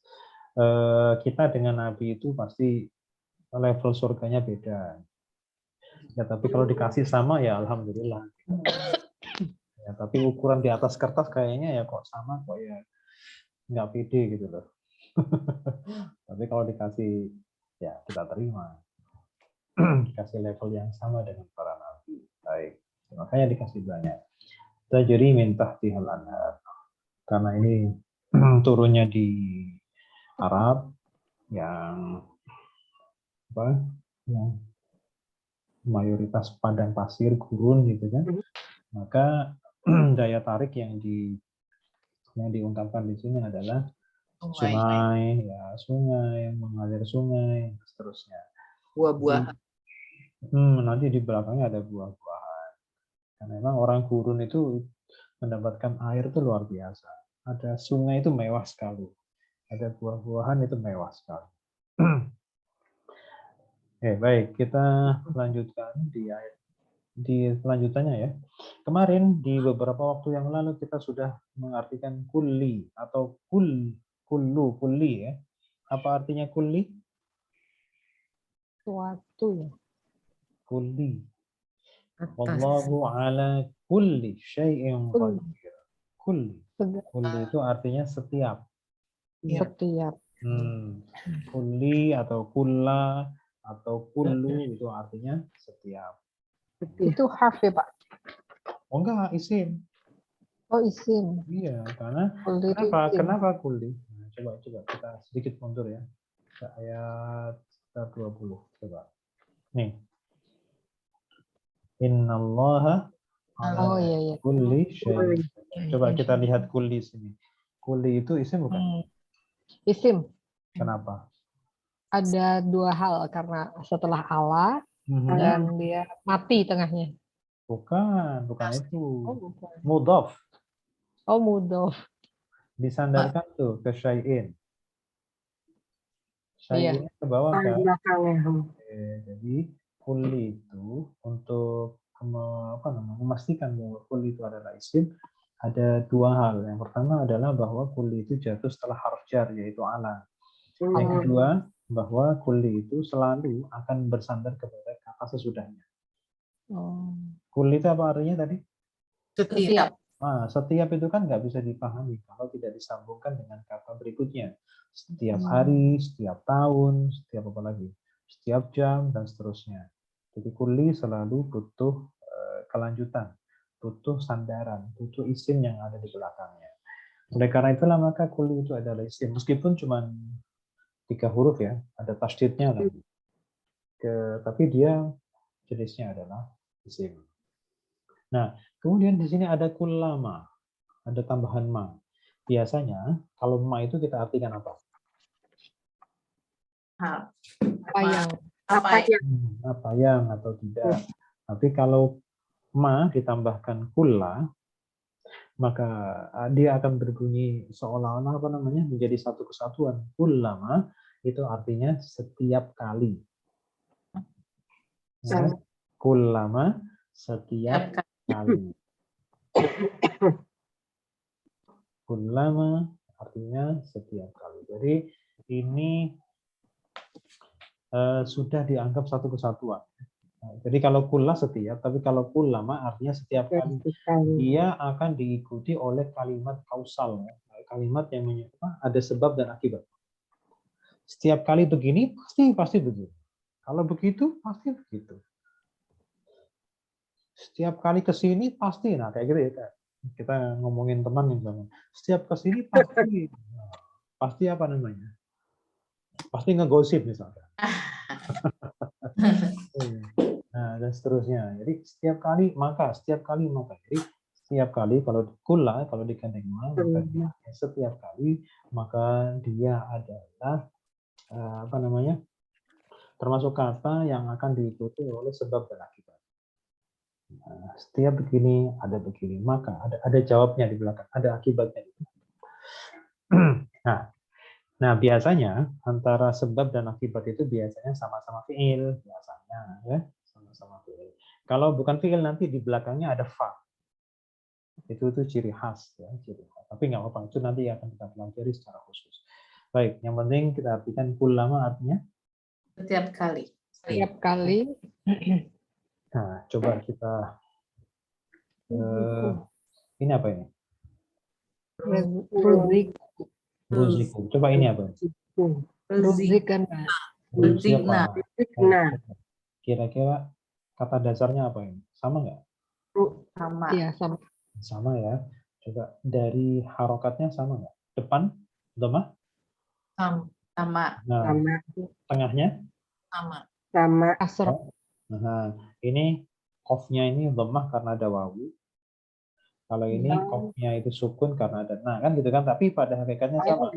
kita dengan Nabi itu pasti level surganya beda. Ya, tapi kalau dikasih sama ya alhamdulillah. Ya, tapi ukuran di atas kertas kayaknya ya kok sama kok ya nggak pede gitu loh. Tapi kalau dikasih ya kita terima. Dikasih level yang sama dengan para nabi. Baik. Makanya dikasih banyak. Tajri min tahtihal anhar. Karena ini turunnya di Arab yang apa? Yang mayoritas padang pasir, gurun gitu kan. Maka daya tarik yang diungkapkan di sini adalah sungai, ya sungai, mengalir sungai, dan seterusnya. Buah-buahan. Nanti di belakangnya ada buah-buahan. Karena memang orang gurun itu mendapatkan air itu luar biasa. Ada sungai itu mewah sekali. Ada buah-buahan itu mewah sekali. Baik, kita lanjutkan di selanjutnya ya. Kemarin di beberapa waktu yang lalu kita sudah mengartikan kulli atau kulli ya. Apa artinya kulli? Suatu ya. Kulli. Atas. Wallahu ala kulli syai'in qadir. Kulli. Kulli itu artinya setiap. Setiap. Kulli atau kulla atau kullu itu artinya setiap. Itu harf ya Pak? Oh enggak, isim. Oh isim. Iya, karena Kulli itu isim. kenapa kulli? Nah, coba kita sedikit mundur ya. Ke ayat 20. Coba. Nih. Innallaha Oh iya. kulli syai'. Coba kita lihat kulli sini. Kulli itu isim bukan? Isim. Kenapa? Ada dua hal, karena setelah Allah dan dia mati tengahnya. Bukan itu. Oh bukan. Mudhaf. Oh mudhof. Disandarkan tuh ke syai'in. Syai'in ke bawah kan? Jadi kulli itu untuk memastikan bahwa kulli itu adalah isim, ada dua hal. Yang pertama adalah bahwa kulli itu jatuh setelah harf jar, yaitu ala. Yang kedua, bahwa kulli itu selalu akan bersandar kepada kata sesudahnya. Kulli itu apa artinya tadi? Setiap. Setiap itu kan nggak bisa dipahami kalau tidak disambungkan dengan kata berikutnya. Setiap hari, setiap tahun, setiap apa lagi? Setiap jam, dan seterusnya. Jadi kulli selalu butuh kelanjutan, butuh sandaran, butuh isim yang ada di belakangnya. Oleh karena itulah maka kulli itu adalah isim. Meskipun cuma 3 huruf ya, ada tasydidnya lagi. Tapi dia jenisnya adalah isim. Nah, kemudian di sini ada kullama, ada tambahan ma. Biasanya kalau ma itu kita artikan apa? Apa yang atau tidak. Tapi kalau ma ditambahkan kulla, maka dia akan berbunyi seolah-olah apa namanya menjadi satu kesatuan. Kullama itu artinya setiap kali. Ya. Kullama setiap kali. Kullama artinya setiap kali. Jadi ini sudah dianggap satu kesatuan. Nah, jadi kalau kulla setiap, tapi kalau kullama artinya setiap kali. Dia akan diikuti oleh kalimat kausal, kalimat yang ada sebab dan akibat. Setiap kali begini pasti begitu. Kalau begitu pasti begitu. Setiap kali ke sini pasti, nah kayak gitu ya. Kita ngomongin teman misalnya. Setiap ke sini pasti, pasti apa namanya? Pasti ngegosip misalnya. Nah, dan seterusnya. Jadi setiap kali maka. Jadi setiap kali kalau kula, kalau digandeng maka setiap kali maka dia adalah apa namanya? Termasuk kata yang akan diikuti oleh sebab dan akibat. Nah, setiap begini ada begini, maka ada jawabnya di belakang, ada akibatnya. Nah, biasanya antara sebab dan akibat itu biasanya sama-sama fiil, biasanya ya, sama-sama fiil. Kalau bukan fiil nanti di belakangnya ada fa. Itu ciri khas ya, ciri khas. Tapi nggak apa-apa, itu nanti akan kita pelajari secara khusus. Baik, yang penting kita artikan kullama artinya Setiap kali. Setiap kali. Nah, coba kita ini apa ini? Ruzik. Ruziku. Coba ini apa? Ruzikana. Ruzikna. Kira-kira kata dasarnya apa ini? Sama nggak? Sama. Iya, sama. Sama ya. Coba dari harokatnya sama nggak? Depan, dhammah? Sama. Nah, tengahnya? Sama. Kasrah. Nah, ini qafnya ini dhammah karena ada wawu. Kalau ini qafnya itu sukun karena ada nah kan gitu kan, tapi pada hakikatnya sama.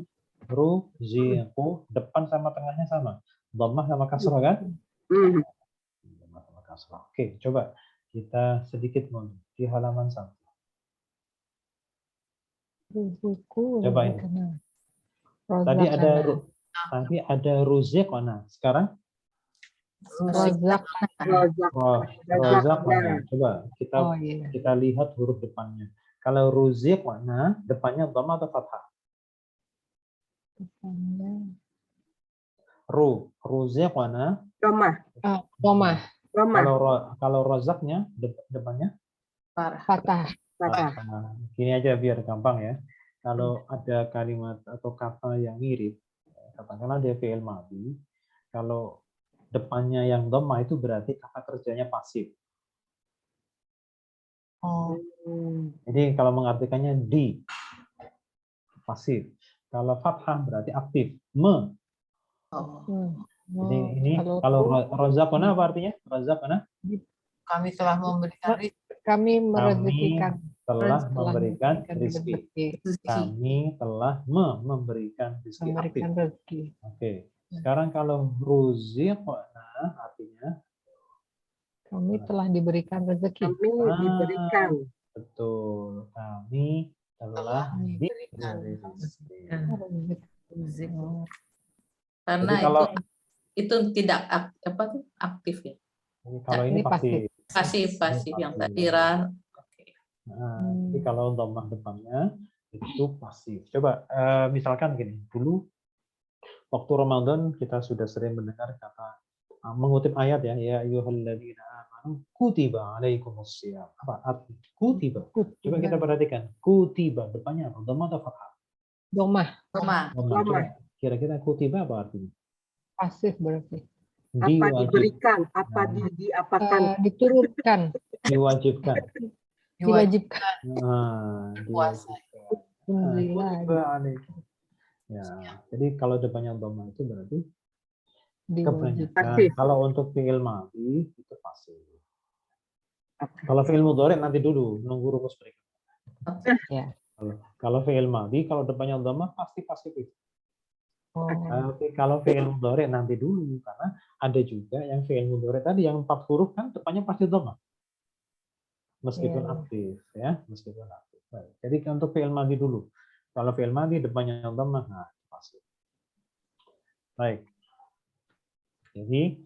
Ruziqu depan sama tengahnya sama. Dhammah sama kasrah kan? Dhammah sama kasrah. Oke, coba kita sedikit di halaman 1. Ruziku. Coba ini. Tadi ada ruziqana. Sekarang rozaqana. Coba kita lihat huruf depannya. Kalau ruziqana depannya dhammah atau fathah? Ruziqana Dhammah. Kalau rozaknya depannya Fathah. Nah, gini aja biar gampang ya. Kalau ada kalimat atau kata yang mirip, katakanlah dia fi'il madhi, kalau depannya yang dhammah itu berarti kata kerjanya pasif. Jadi kalau mengartikannya di pasif. Kalau fathah berarti aktif. Jadi ini kalau rozaqana apa artinya? Rozaqana? Kami telah memberikan Kami merezekikan. Telah memberikan rezeki. Kami telah memberikan rezeki. Memberikan rezeki. Oke. Sekarang kalau ruziqna artinya kami telah diberikan rezeki. Diberikan. Betul. Kami telah diberikan rezeki. Karena jadi kalau, itu tidak aktif ya. Kalau ini pasif yang tadi Nah, jadi kalau dhammah depannya itu pasif. Coba misalkan gini, dulu waktu Ramadan kita sudah sering mendengar kata mengutip ayat ya ayyuhalladzina amanu kutiba alaikumusshiyam. Apa arti kutiba? Coba kita perhatikan. Kutiba depannya apa? Dhammah atau fathah? Dhammah. Kira-kira kutiba apa artinya? Pasif berarti. Apa diberikan, apa diapakan? Diturunkan. Diwajibkan. Diwajibkan. Ya, jadi kalau depannya dhammah itu berarti kebanyakan. Kalau untuk fi'il madhi itu pasif. Kalau fi'il mudhari nanti dulu nunggu rumus berikutnya. Ya. Kalau fi'il madhi kalau depannya dhammah pasti pasif itu. Tapi kalau fi'il mudhari nanti dulu karena ada juga yang fi'il mudhari tadi yang 4 huruf kan depannya pasti dhammah. Meskipun aktif ya, meskipun aktif. Baik. Jadi untuk fi'il madhi dulu. Kalau fi'il madhi depannya dhammah, nah pasti. Baik. Jadi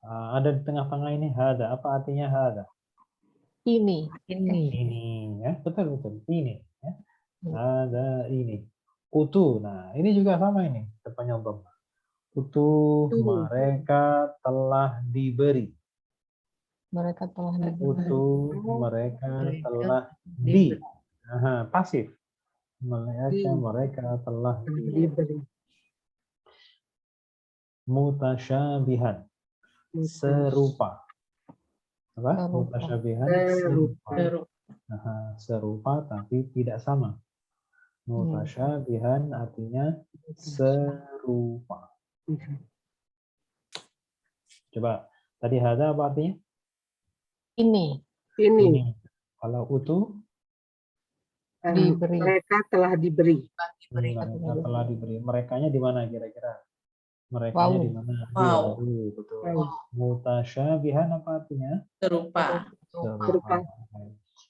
ada di tengah-tengah ini hada. Apa artinya hada? Ini. Ini, ya betul betul. Ini, ya. Hada ini. Utu. Nah ini juga sama ini depannya dhammah. Utu mereka telah diberi. Mereka telah diberi. Utu mereka telah di. Aha, pasif. Mereka telah Diberi. mutasyabihan. Serupa. Apa? Serupa. Mutasyabihan Serupa. Aha, serupa tapi tidak sama. Mutasyabihan artinya serupa. Coba tadi hada apa artinya? Ini. Ini Kalau utu Diberi. mereka telah diberi. mereka telah diberi. Merekanya di mana kira-kira? Merekanya Wow. di mana? Wow. Betul. Wow. Mutasyabihan apa artinya? Serupa. Serupa.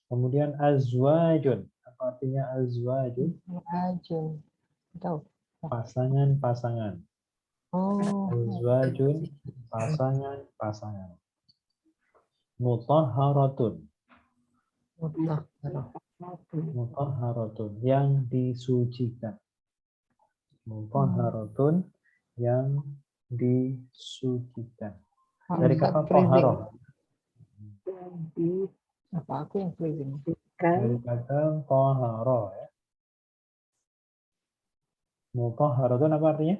Kemudian azwajun. Apa artinya azwajun? Rajun. Tahu. Pasangan-pasangan. Oh. Azwajun, pasangan-pasangan. Mutahharatun. Mutahharatun, yang disucikan. Mutahharatun, yang disucikan. Dari kata taharah. Apa aku yang freezing? Dari kata taharah, ya. Mutahharatun apa artinya?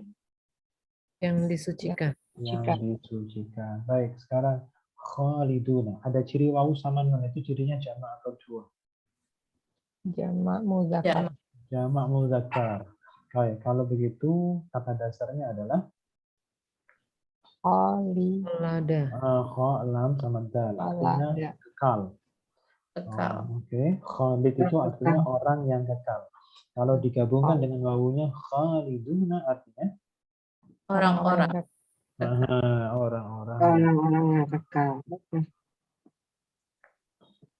Yang disucikan. Yang disucikan. Baik, sekarang khaliduna. Ada ciri wawu sama nun, itu cirinya jamak atau dua? Jamak muzakkar. Jamak muzakkar. Baik, kalau begitu kata dasarnya adalah Khali. Lada. kha, lam sama dal. Artinya Lada. kekal. Kekal. Oke, Khalid itu artinya orang yang kekal. Kalau digabungkan dengan wawunya khaliduna artinya Orang-orang. orang-orang. Orang-orang yang kekal.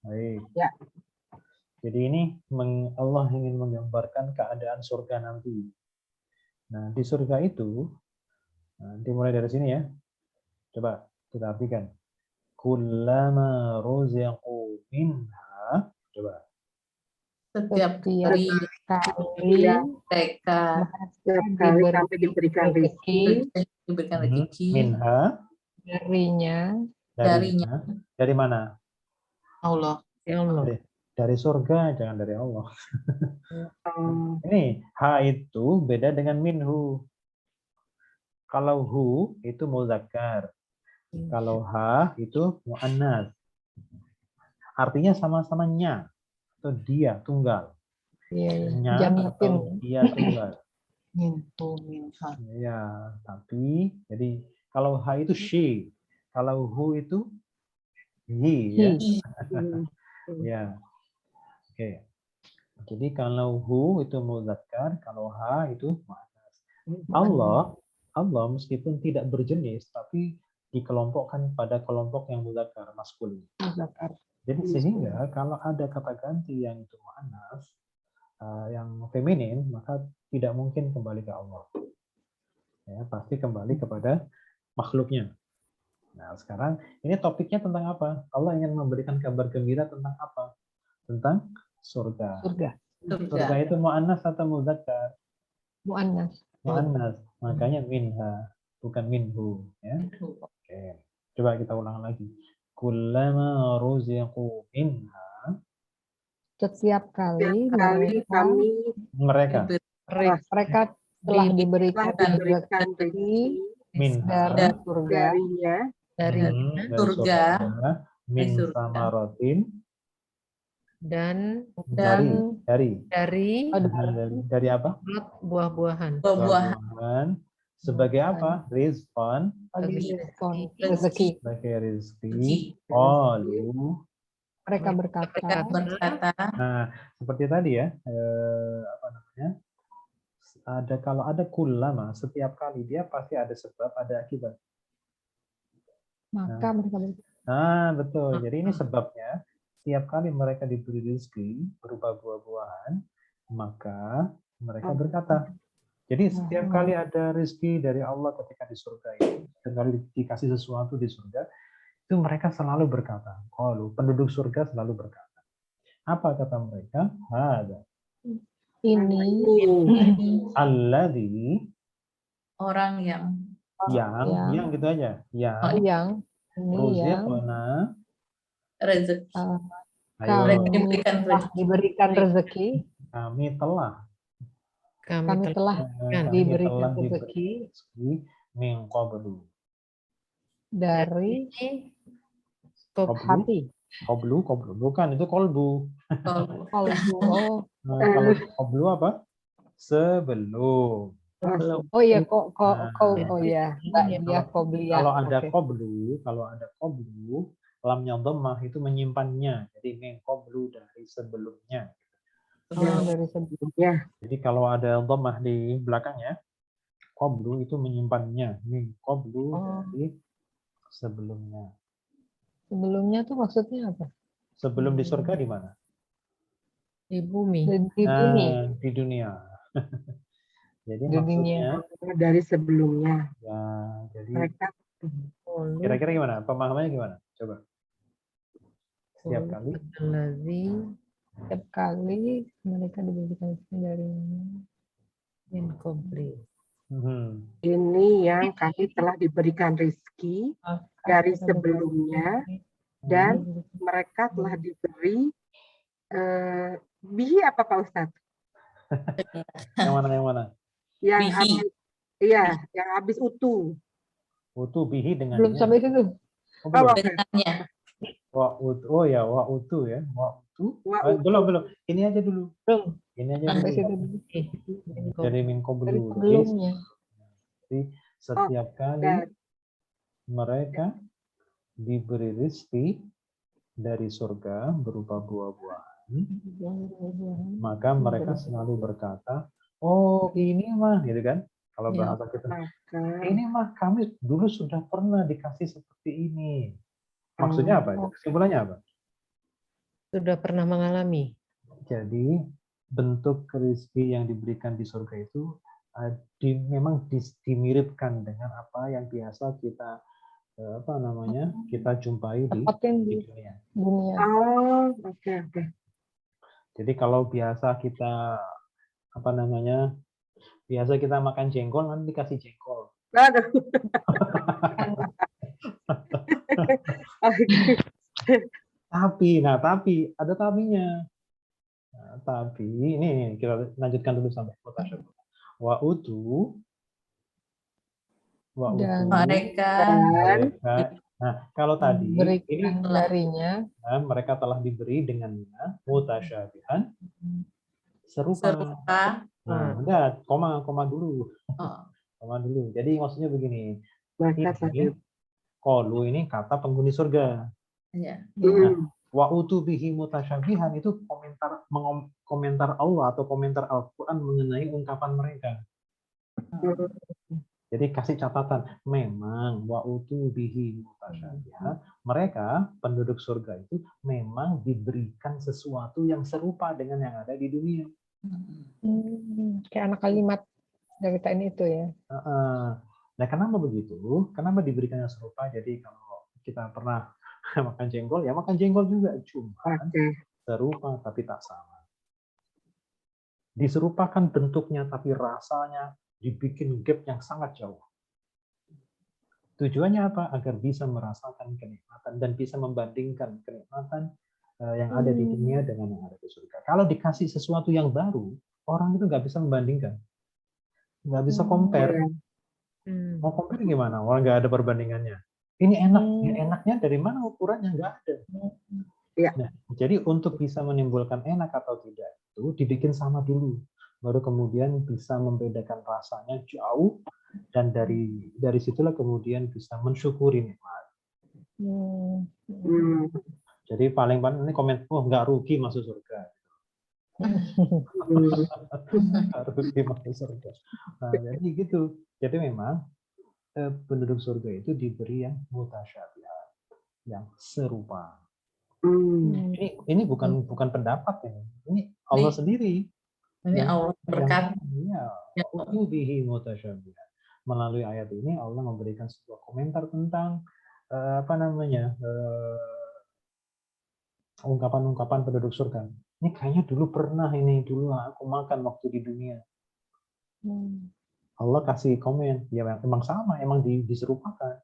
Baik. Ya. Jadi ini Allah ingin menggambarkan keadaan surga nanti. Nah, di surga itu, dimulai dari sini ya. Coba kita artikan. Kullama ruziqu minha. Coba. Setiap Setiap kali kali mereka Setiap kali kami diberikan rezeki diberikan rezeki Minha. darinya Darinya. Dari mana? Allah. Ya Allah. Dari surga, jangan dari Allah. Ini ha itu beda dengan minhu. Kalau hu itu muzakkar. Kalau ha itu muannas. Artinya sama-sama nya atau dia tunggal. Nya jamatin. atau dia tunggal. Mintu minha. Ya, tapi jadi kalau ha itu she, kalau hu itu he, ya. Ya. Oke. Jadi kalau hu itu muzakkar, kalau ha itu muannas. Allah meskipun tidak berjenis tapi dikelompokkan pada kelompok yang muzakkar, maskulin. Jadi sehingga kalau ada kata ganti yang itu muannas, yang feminin, maka tidak mungkin kembali ke Allah. Ya, pasti kembali kepada makhluknya. Nah, sekarang ini topiknya tentang apa? Allah ingin memberikan kabar gembira tentang apa? Tentang surga. Surga itu muannas atau muzakkar? Muannas. Muannas. Makanya minha, bukan minhu, ya. Oke. Coba kita ulang lagi. Kullama ruziqu minha. Setiap kali mereka telah diberikan rezeki minha dari surga, Dari surga, min surga. samaratin, dan dari apa? buah-buahan. buah-buahan. Sebagai apa? Rizqan, rezeki. sebagai rezeki. Qalu, Mereka berkata, nah seperti tadi ya, kalau ada kullama, setiap kali dia pasti ada sebab, ada akibat. maka mereka berkata, Betul. Jadi ini sebabnya. setiap kali mereka diberi rezeki berupa buah-buahan, maka mereka berkata. Jadi setiap kali ada rezeki dari Allah ketika di surga itu, setiap kali dikasih sesuatu di surga, itu mereka selalu berkata, penduduk surga selalu berkata. Apa kata mereka? Ada. Ini Alladzi, Orang yang yang gitu aja. yang ini yang Ruziqna, rezeki. ayo, Diberikan telah rezeki. diberikan rezeki, kami telah kami telah diberikan rezeki min qablu. dari Qablu, hati. qablu, bukan itu kolbu. Kalbu. Oh, Kalau qablu apa? Sebelum. oh iya kok Nah, oh ya, dia qobliyah. Kalau ada Oke. qablu, lamnya dhammah itu menyimpannya. Jadi min qablu dari sebelumnya. Oh, dari sebelumnya. Jadi kalau ada dhammah di belakangnya, qablu itu menyimpannya. Min qablu dari sebelumnya. Sebelumnya tuh maksudnya apa? Sebelum di surga di mana? Di bumi. Di bumi. Di dunia. Jadi Di dunia. maksudnya Dari sebelumnya. ya, jadi Mereka kira-kira gimana? Pemahamannya gimana? Coba. Setiap kali Setiap kali mereka diberikan rezeki dari incomplete. ini yang kami telah diberikan rezeki dari sebelumnya dan mereka telah diberi bihi apa Pak Ustadz? Yang mana? Yang Bihi. habis, iya, yang habis utuh. Utu bihi dengan belum sampai situ. Dengannya. Wa utu ya. Wa utu. Wa Belum. Ini aja dulu. Belum Ini aja sampai dulu. situ. Dari min Dari qablu. sebelumnya. Jadi setiap kali mereka diberi rezeki dari surga berupa buah-buahan, maka mereka selalu berkata, oh ini mah, gitu kan? Kalau bahasa kita, ini mah kami dulu sudah pernah dikasih seperti ini. Maksudnya apa? Kesimpulannya apa? Sudah pernah mengalami. Jadi bentuk rezeki yang diberikan di surga itu memang dimiripkan dengan apa yang biasa kita kita jumpai di dunia. Oh, oke. Jadi kalau biasa kita biasa kita makan jengkol, nanti dikasih jengkol. Aduh. Tapi ada tapinya. Tapi ini kita lanjutkan dulu sampai wa utu mereka. Nah, kalau tadi ini darinya mereka telah diberi dengannya mutasyabihan serupa. Nah, enggak, koma dulu. Koma dulu. Jadi maksudnya begini. Qalu ini kata penghuni surga. Iya. Nah, wa utu bihi mutasyabihan itu komentar Allah atau komentar Al-Qur'an mengenai ungkapan mereka. Jadi kasih catatan, memang wa utu bihi mutasyabihan, mereka penduduk surga itu memang diberikan sesuatu yang serupa dengan yang ada di dunia. Kayak anak kalimat dari ini itu ya. Nah, kenapa begitu? Kenapa diberikan yang serupa? Jadi kalau kita pernah makan jengkol, ya makan jengkol juga, cuma serupa tapi tak sama. Diserupakan bentuknya tapi rasanya dibikin gap yang sangat jauh. Tujuannya apa? Agar bisa merasakan kenikmatan dan bisa membandingkan kenikmatan yang ada di dunia dengan yang ada di surga. Kalau dikasih sesuatu yang baru, orang itu nggak bisa membandingkan, nggak bisa compare. Mau compare gimana? Orang nggak ada perbandingannya. Ini enak, enaknya dari mana ukurannya? Nggak ada. Nah, jadi untuk bisa menimbulkan enak atau tidak itu dibikin sama dulu, baru kemudian bisa membedakan rasanya jauh, dan dari situlah kemudian bisa mensyukuri nikmat. Jadi paling ini komen, nggak rugi masuk surga. Nggak rugi masuk surga. Nah, jadi gitu. Jadi memang penduduk surga itu diberi yang mutasyabihat, yang serupa. Ini bukan pendapat ya. Ini Allah sendiri. Ini Allah berkata. Ya, bihi mutasyabihan. Melalui ayat ini Allah memberikan sebuah komentar tentang ungkapan-ungkapan penduduk surga. Ini kayaknya dulu pernah ini dulu aku makan waktu di dunia. Allah kasih komen, ya emang sama, emang diserupakan,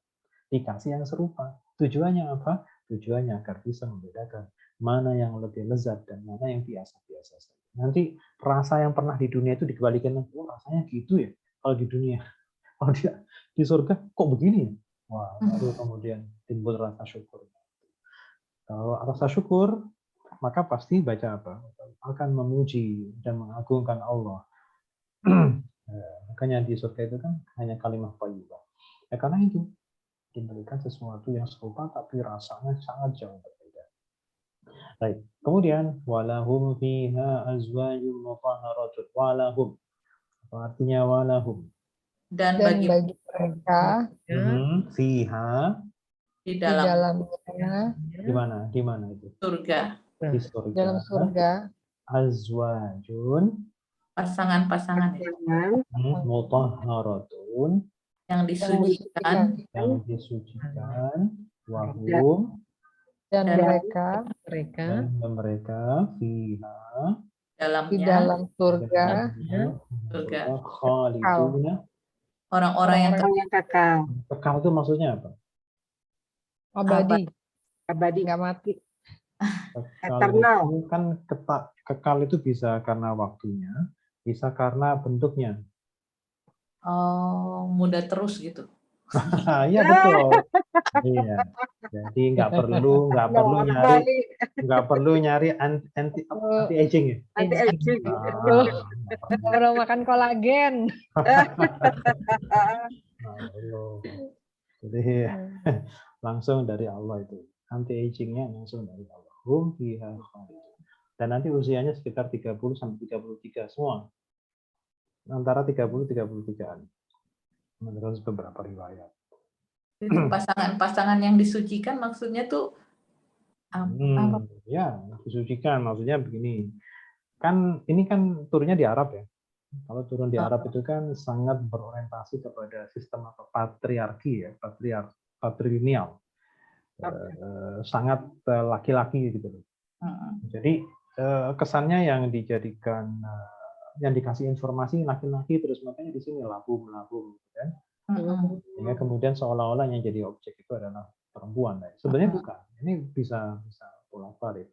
dikasih yang serupa. Tujuannya apa? Tujuannya agar bisa membedakan mana yang lebih lezat dan mana yang biasa-biasa saja. Nanti rasa yang pernah di dunia itu dikembalikan, oh rasanya gitu ya kalau di dunia. Kalau di surga kok begini? Wah, baru kemudian timbul rasa syukur. Kalau rasa syukur, maka pasti baca apa? Akan memuji dan mengagungkan Allah. Makanya di surga itu kan hanya kalimat thayyibah. Ya karena itu diberikan sesuatu yang serupa tapi rasanya sangat jauh berbeda. Baik. Kemudian walahum fiha azwajum mutahharatun. Walahum. Apa artinya walahum? Dan bagi mereka fiha Di di dalam dalamnya di mana itu? surga. Di surga. dalam surga Azwajun Pasangan-pasangan mutahharatun yang disucikan wahum dan mereka mereka fiha di dalamnya dalam surga khaliduna. orang-orang yang kekal. Kekal itu maksudnya apa? abadi, Abadi. nggak mati. Kekal Eternal. itu kan kekal itu bisa karena waktunya, bisa karena bentuknya. muda terus gitu. Iya betul. Iya. Jadi nggak perlu nyari anti aging ya. Anti aging. Orang makan kolagen. Jadi langsung dari Allah itu. Anti agingnya langsung dari Allah. Hum fiha khalidun. Dan nanti usianya sekitar 30 sampai 33 semua. Antara 30-33an. Menurut beberapa riwayat. Itu pasangan-pasangan yang disucikan maksudnya tuh apa? Ya, disucikan maksudnya begini. Kan ini kan turunnya di Arab ya. Kalau turun di Arab itu kan sangat berorientasi kepada sistem patriarki ya, patrilineal. Sangat laki-laki gitu. Jadi kesannya yang dijadikan yang dikasih informasi laki-laki, terus makanya di sini labum kan. Sehingga kemudian seolah-olah yang jadi objek itu adalah perempuan. Sebenarnya bukan. Ini bisa bolak balik.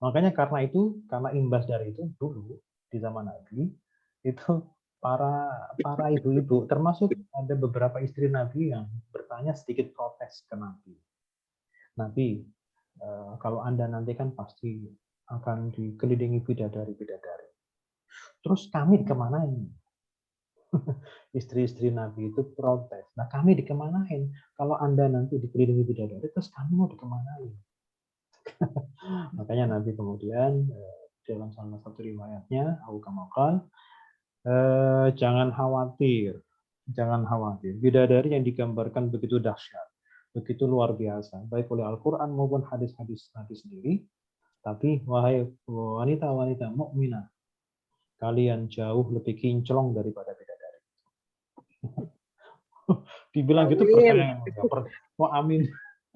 Makanya karena imbas dari itu dulu di zaman Nabi itu para ibu-ibu, termasuk ada beberapa istri Nabi yang bertanya sedikit protes ke Nabi. Nabi, kalau Anda nanti kan pasti akan dikelilingi bidadari-bidadari. Terus kami dikemanain? Istri-istri Nabi itu protes. Nah kami dikemanain? Kalau Anda nanti dikelilingi bidadari, terus kami mau dikemanain? Makanya Nabi kemudian dalam salah satu riwayatnya, jangan khawatir. Bidadari yang digambarkan begitu dahsyat, begitu luar biasa, baik oleh Al-Quran maupun hadis-hadis Nabi sendiri. Tapi wahai wanita-wanita mukminah, kalian jauh lebih kinclong daripada bidadari. Dibilang gitu percaya. Wah amin.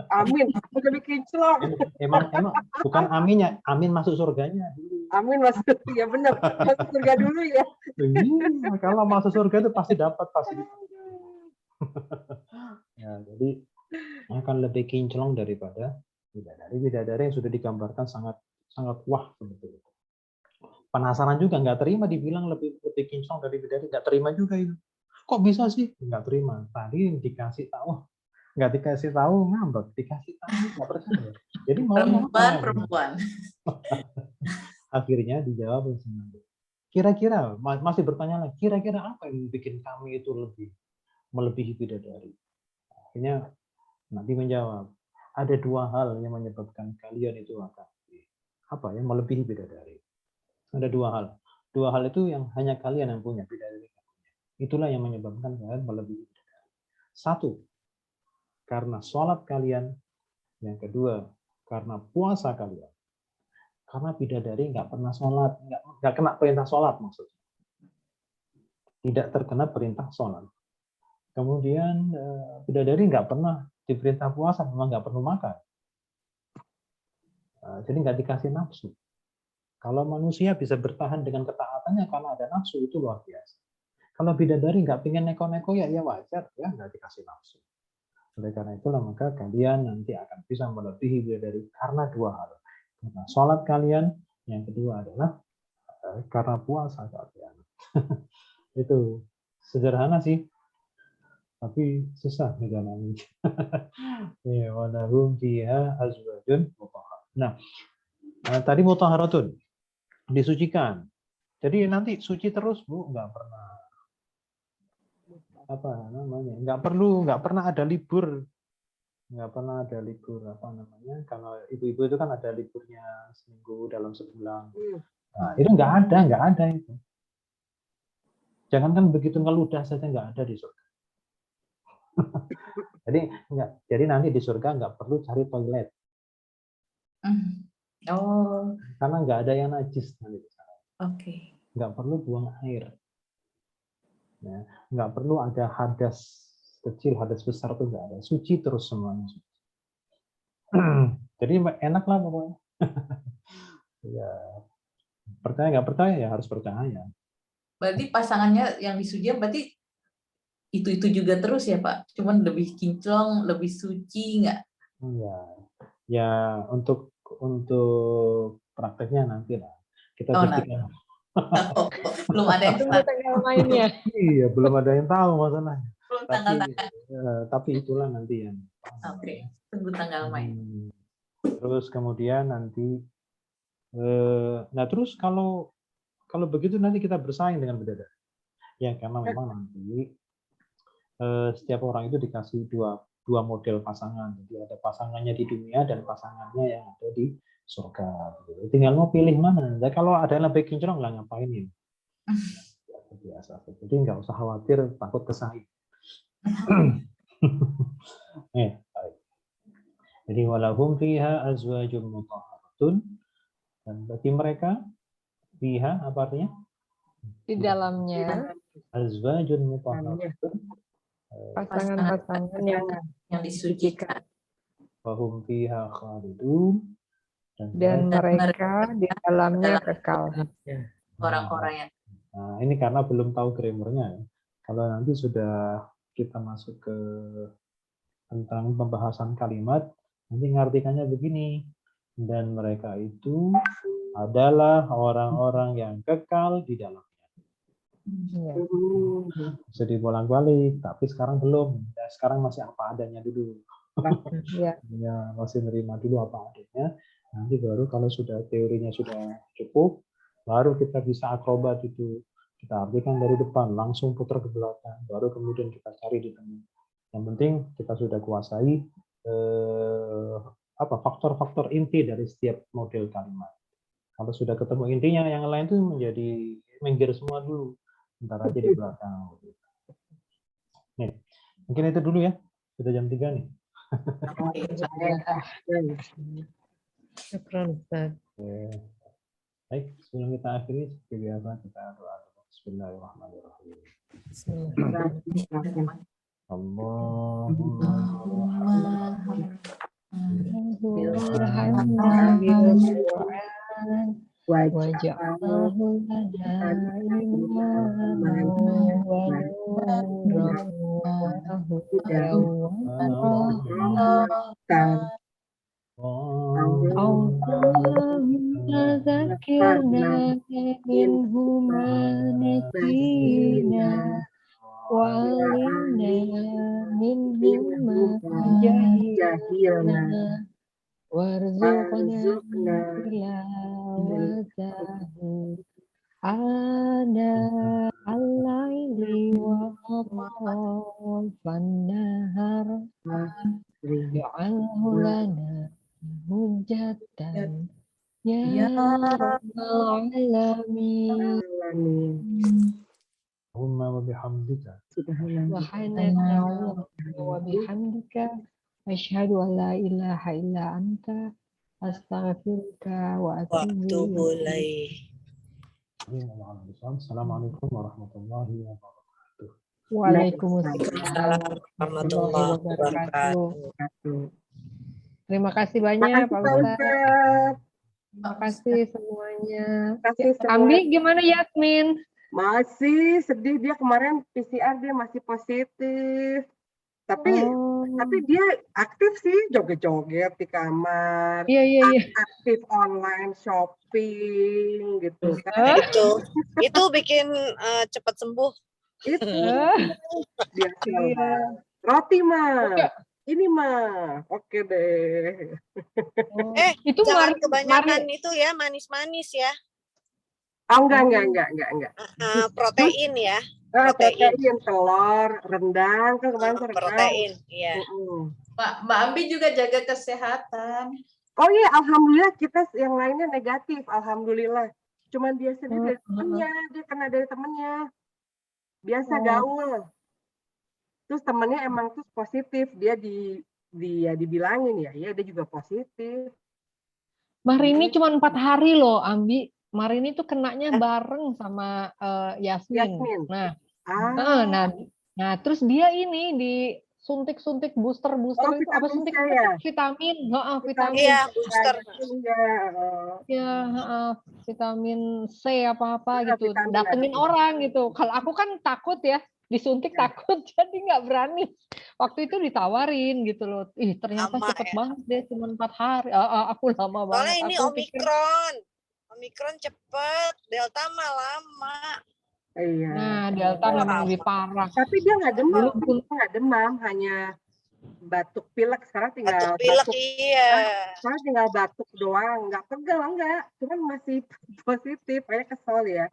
Amin. Lebih kinclong. Emang bukan aminnya, amin masuk surganya. Amin masuk, ya benar. Masuk surga dulu ya. Iya, kalau masuk surga itu pasti dapat fasilitas. Ya, jadi akan lebih kinclong daripada bidadari yang sudah digambarkan sangat wah seperti itu. Penasaran juga, nggak terima dibilang lebih kinclong dari bidadari, nggak terima juga itu. Kok bisa sih? Nggak terima. Tadi dikasih tahu, nggak dikasih tahu ngambek, dikasih tahu nggak percaya. Jadi mau perempuan. Akhirnya dijawab sama Nabi. Kira-kira masih bertanya lagi, kira-kira apa yang bikin kami itu melebihi bidadari? Akhirnya Nabi menjawab, ada dua hal yang menyebabkan kalian itu akan melebihi bidadari. Ada dua hal. Dua hal itu yang hanya kalian yang punya, bidadari. Itulah yang menyebabkan kalian melebihi bidadari. Satu, karena sholat kalian. Yang kedua, karena puasa kalian. Karena bidadari nggak pernah sholat, nggak kena perintah sholat maksudnya. Tidak terkena perintah sholat. Kemudian bidadari nggak pernah diperintah puasa, memang nggak perlu makan. Jadi nggak dikasih nafsu. Kalau manusia bisa bertahan dengan ketaatannya karena ada nafsu, itu luar biasa. Kalau bidadari nggak pengen neko-neko, ya wajar, ya nggak dikasih nafsu. Oleh karena itulah maka kalian nanti akan bisa melebihi bidadari karena dua hal. Karena sholat kalian, yang kedua adalah karena puasa kalian. Itu sederhana sih, tapi susah menjalani. Ya, walahum fiha azwajun mutahhar. Nah, tadi mutahharatun, disucikan. Jadi nanti suci terus, Bu, nggak pernah nggak pernah ada libur, apa namanya, kalau ibu-ibu itu kan ada liburnya seminggu dalam sebulan. Nah, itu nggak ada itu. Jangankan begitu, ngeludah saja nggak ada di surga. jadi nanti di surga nggak perlu cari toilet. Oh, Karena nggak ada yang najis nanti. oke. Nggak perlu buang air. Ya, nggak perlu ada hadas kecil, hadas besar itu nggak ada. Suci terus semuanya. Jadi enak lah pokoknya. Ya, percaya nggak percaya ya harus percaya. Berarti pasangannya yang disucikan berarti itu juga terus ya Pak? Cuman lebih kinclong, lebih suci nggak? Ya untuk prakteknya nanti lah. Kita buktikan. Belum ada yang Tunggu tanggal mainnya. Iya, belum ada yang tahu masalahnya. belum tanggal-tanggal. Tapi itulah nanti yang. Oke, tunggu tanggal main. Terus kemudian nanti, nah terus kalau begitu nanti kita bersaing dengan bidadari. Ya karena memang nanti setiap orang itu dikasih dua model pasangan. Jadi ada pasangannya di dunia dan pasangannya yang ada di surga. Tinggal mau pilih mana. Nah, kalau ada yang lebih kinclong lah ngapain ini. Biasa. Jadi nggak usah khawatir takut kesaing. Baik. Jadi walahum fiha azwajum mutahharatun, dan bagi mereka fiha apa artinya? Di dalamnya Azwajun mutahharatun, pasangan-pasangan yang disucikan. wahum fiha khalidun, dan mereka di dalamnya kekal. Orang-orang yang Nah, ini karena belum tahu grammarnya ya. Kalau nanti sudah kita masuk ke tentang pembahasan kalimat, nanti ngartikannya begini. Dan mereka itu adalah orang-orang yang kekal di dalamnya. Ya. Bisa dibolak-balik, tapi sekarang belum. Ya, sekarang masih apa adanya dulu. Ya. Ya, masih nerima dulu apa adanya. Nanti baru kalau sudah teorinya sudah cukup, baru kita bisa akrobat itu. Kita artikan dari depan, langsung putar ke belakang, baru kemudian kita cari di tengah. Yang penting kita sudah kuasai faktor-faktor inti dari setiap model kalimat. Kalau sudah ketemu intinya, yang lain itu menjadi minggir semua dulu. Bentar aja di belakang. Nih, mungkin itu dulu ya. Sudah jam 3 nih. Syukran, Ustaz. Baik, sebelum kita akhiri, seperti biasa kita doa. Bismillahirrahmanirrahim. Bismillahirrahmanirrahim. Waj'alhu lana imaman Allahumma zakirna minhuma nasina wa alimna minhuma jahilna warzuqna tilawatahu ana al-laili wa atrafan nahar ja'alhu lana hujjatan ya rabbal alamin. Allahumma wa bihamdika Subhanaka wa bihamdika asyhadu an la ilaha illa anta Astaghfirullah wa Waktu atubu mulai. Assalamualaikum warahmatullahi wabarakatuh. Waalaikumsalam warahmatullahi wabarakatuh. Terima kasih banyak Pak Pak Ustadz. Ustadz. Terima kasih semuanya. Kasih semua. Ambi gimana Yasmin? Masih sedih, dia kemarin PCR dia masih positif. Tapi dia aktif sih, joget-joget di kamar, Iya. aktif online shopping gitu kan. Itu bikin cepat sembuh. Itu dia salah. Roti mah, ini mah, oke deh. Itu Jangan kebanyakan itu ya, manis-manis ya. Oh enggak. Protein ya. Protein, telur, rendang kan kemarin rendang. Protein, iya. Mbak Ambi juga jaga kesehatan. Oh iya, alhamdulillah kita yang lainnya negatif, alhamdulillah. Cuman dia sendiri dari temennya, dia kena dari temennya. Biasa gaul. Terus temennya emang terus positif, dia dibilangin ya dia juga positif. Marini cuma 4 hari loh, Ambi. Marini tuh kenanya bareng sama Yasmin. Nah, terus dia ini disuntik booster itu apa suntik vitamin, vitamin. Iya, booster. Ya, vitamin C apa gitu. Datengin orang gitu. Kalau aku kan takut ya, disuntik takut, jadi nggak berani. Waktu itu ditawarin gitu loh. Ih, ternyata cepet banget deh, cuma 4 hari. Aku lama banget. Soalnya ini Omikron cepet, Delta mah lama. Iya. Nah, Delta memang lebih parah. Tapi dia nggak demam, hanya batuk pilek. Sekarang tinggal batuk. Sekarang tinggal batuk doang, nggak pegel, nggak. Cuman masih positif, kayak kesel ya.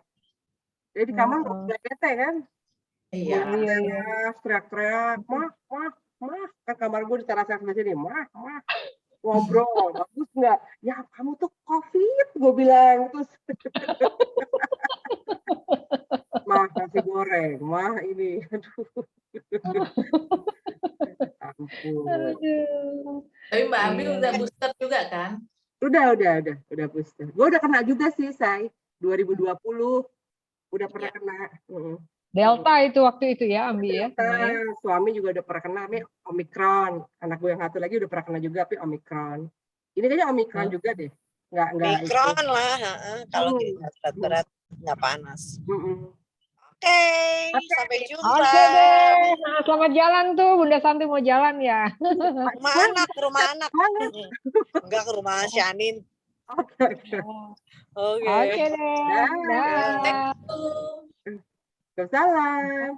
Jadi di kamar udah bete kan? Iya. Teriak-teriak, mah, kan kamar gue di teras sebelah sini, mah. Ngobrol, bagus nggak? Ya kamu tuh COVID, gue bilang terus. Mah nasi goreng, mah ini, aduh. Ampun. Tapi Mbak Ambi udah booster juga kan? Udah booster. Gue udah kena juga sih, 2020 udah pernah kena. Delta itu waktu itu ya, Ambi ya. Suami juga udah pernah kena, tapi Omikron. Anak gue yang satu lagi udah pernah kena juga, tapi Omikron. Ini kayaknya Omikron juga deh. Nggak Omikron itu. Lah, kalau berat nggak panas. Oke, sampai jumpa. Oke deh. Nah, selamat jalan tuh, Bunda Santi mau jalan ya. Ke rumah anak. Enggak ke rumah Syanin. Oke deh. Dah. Salam.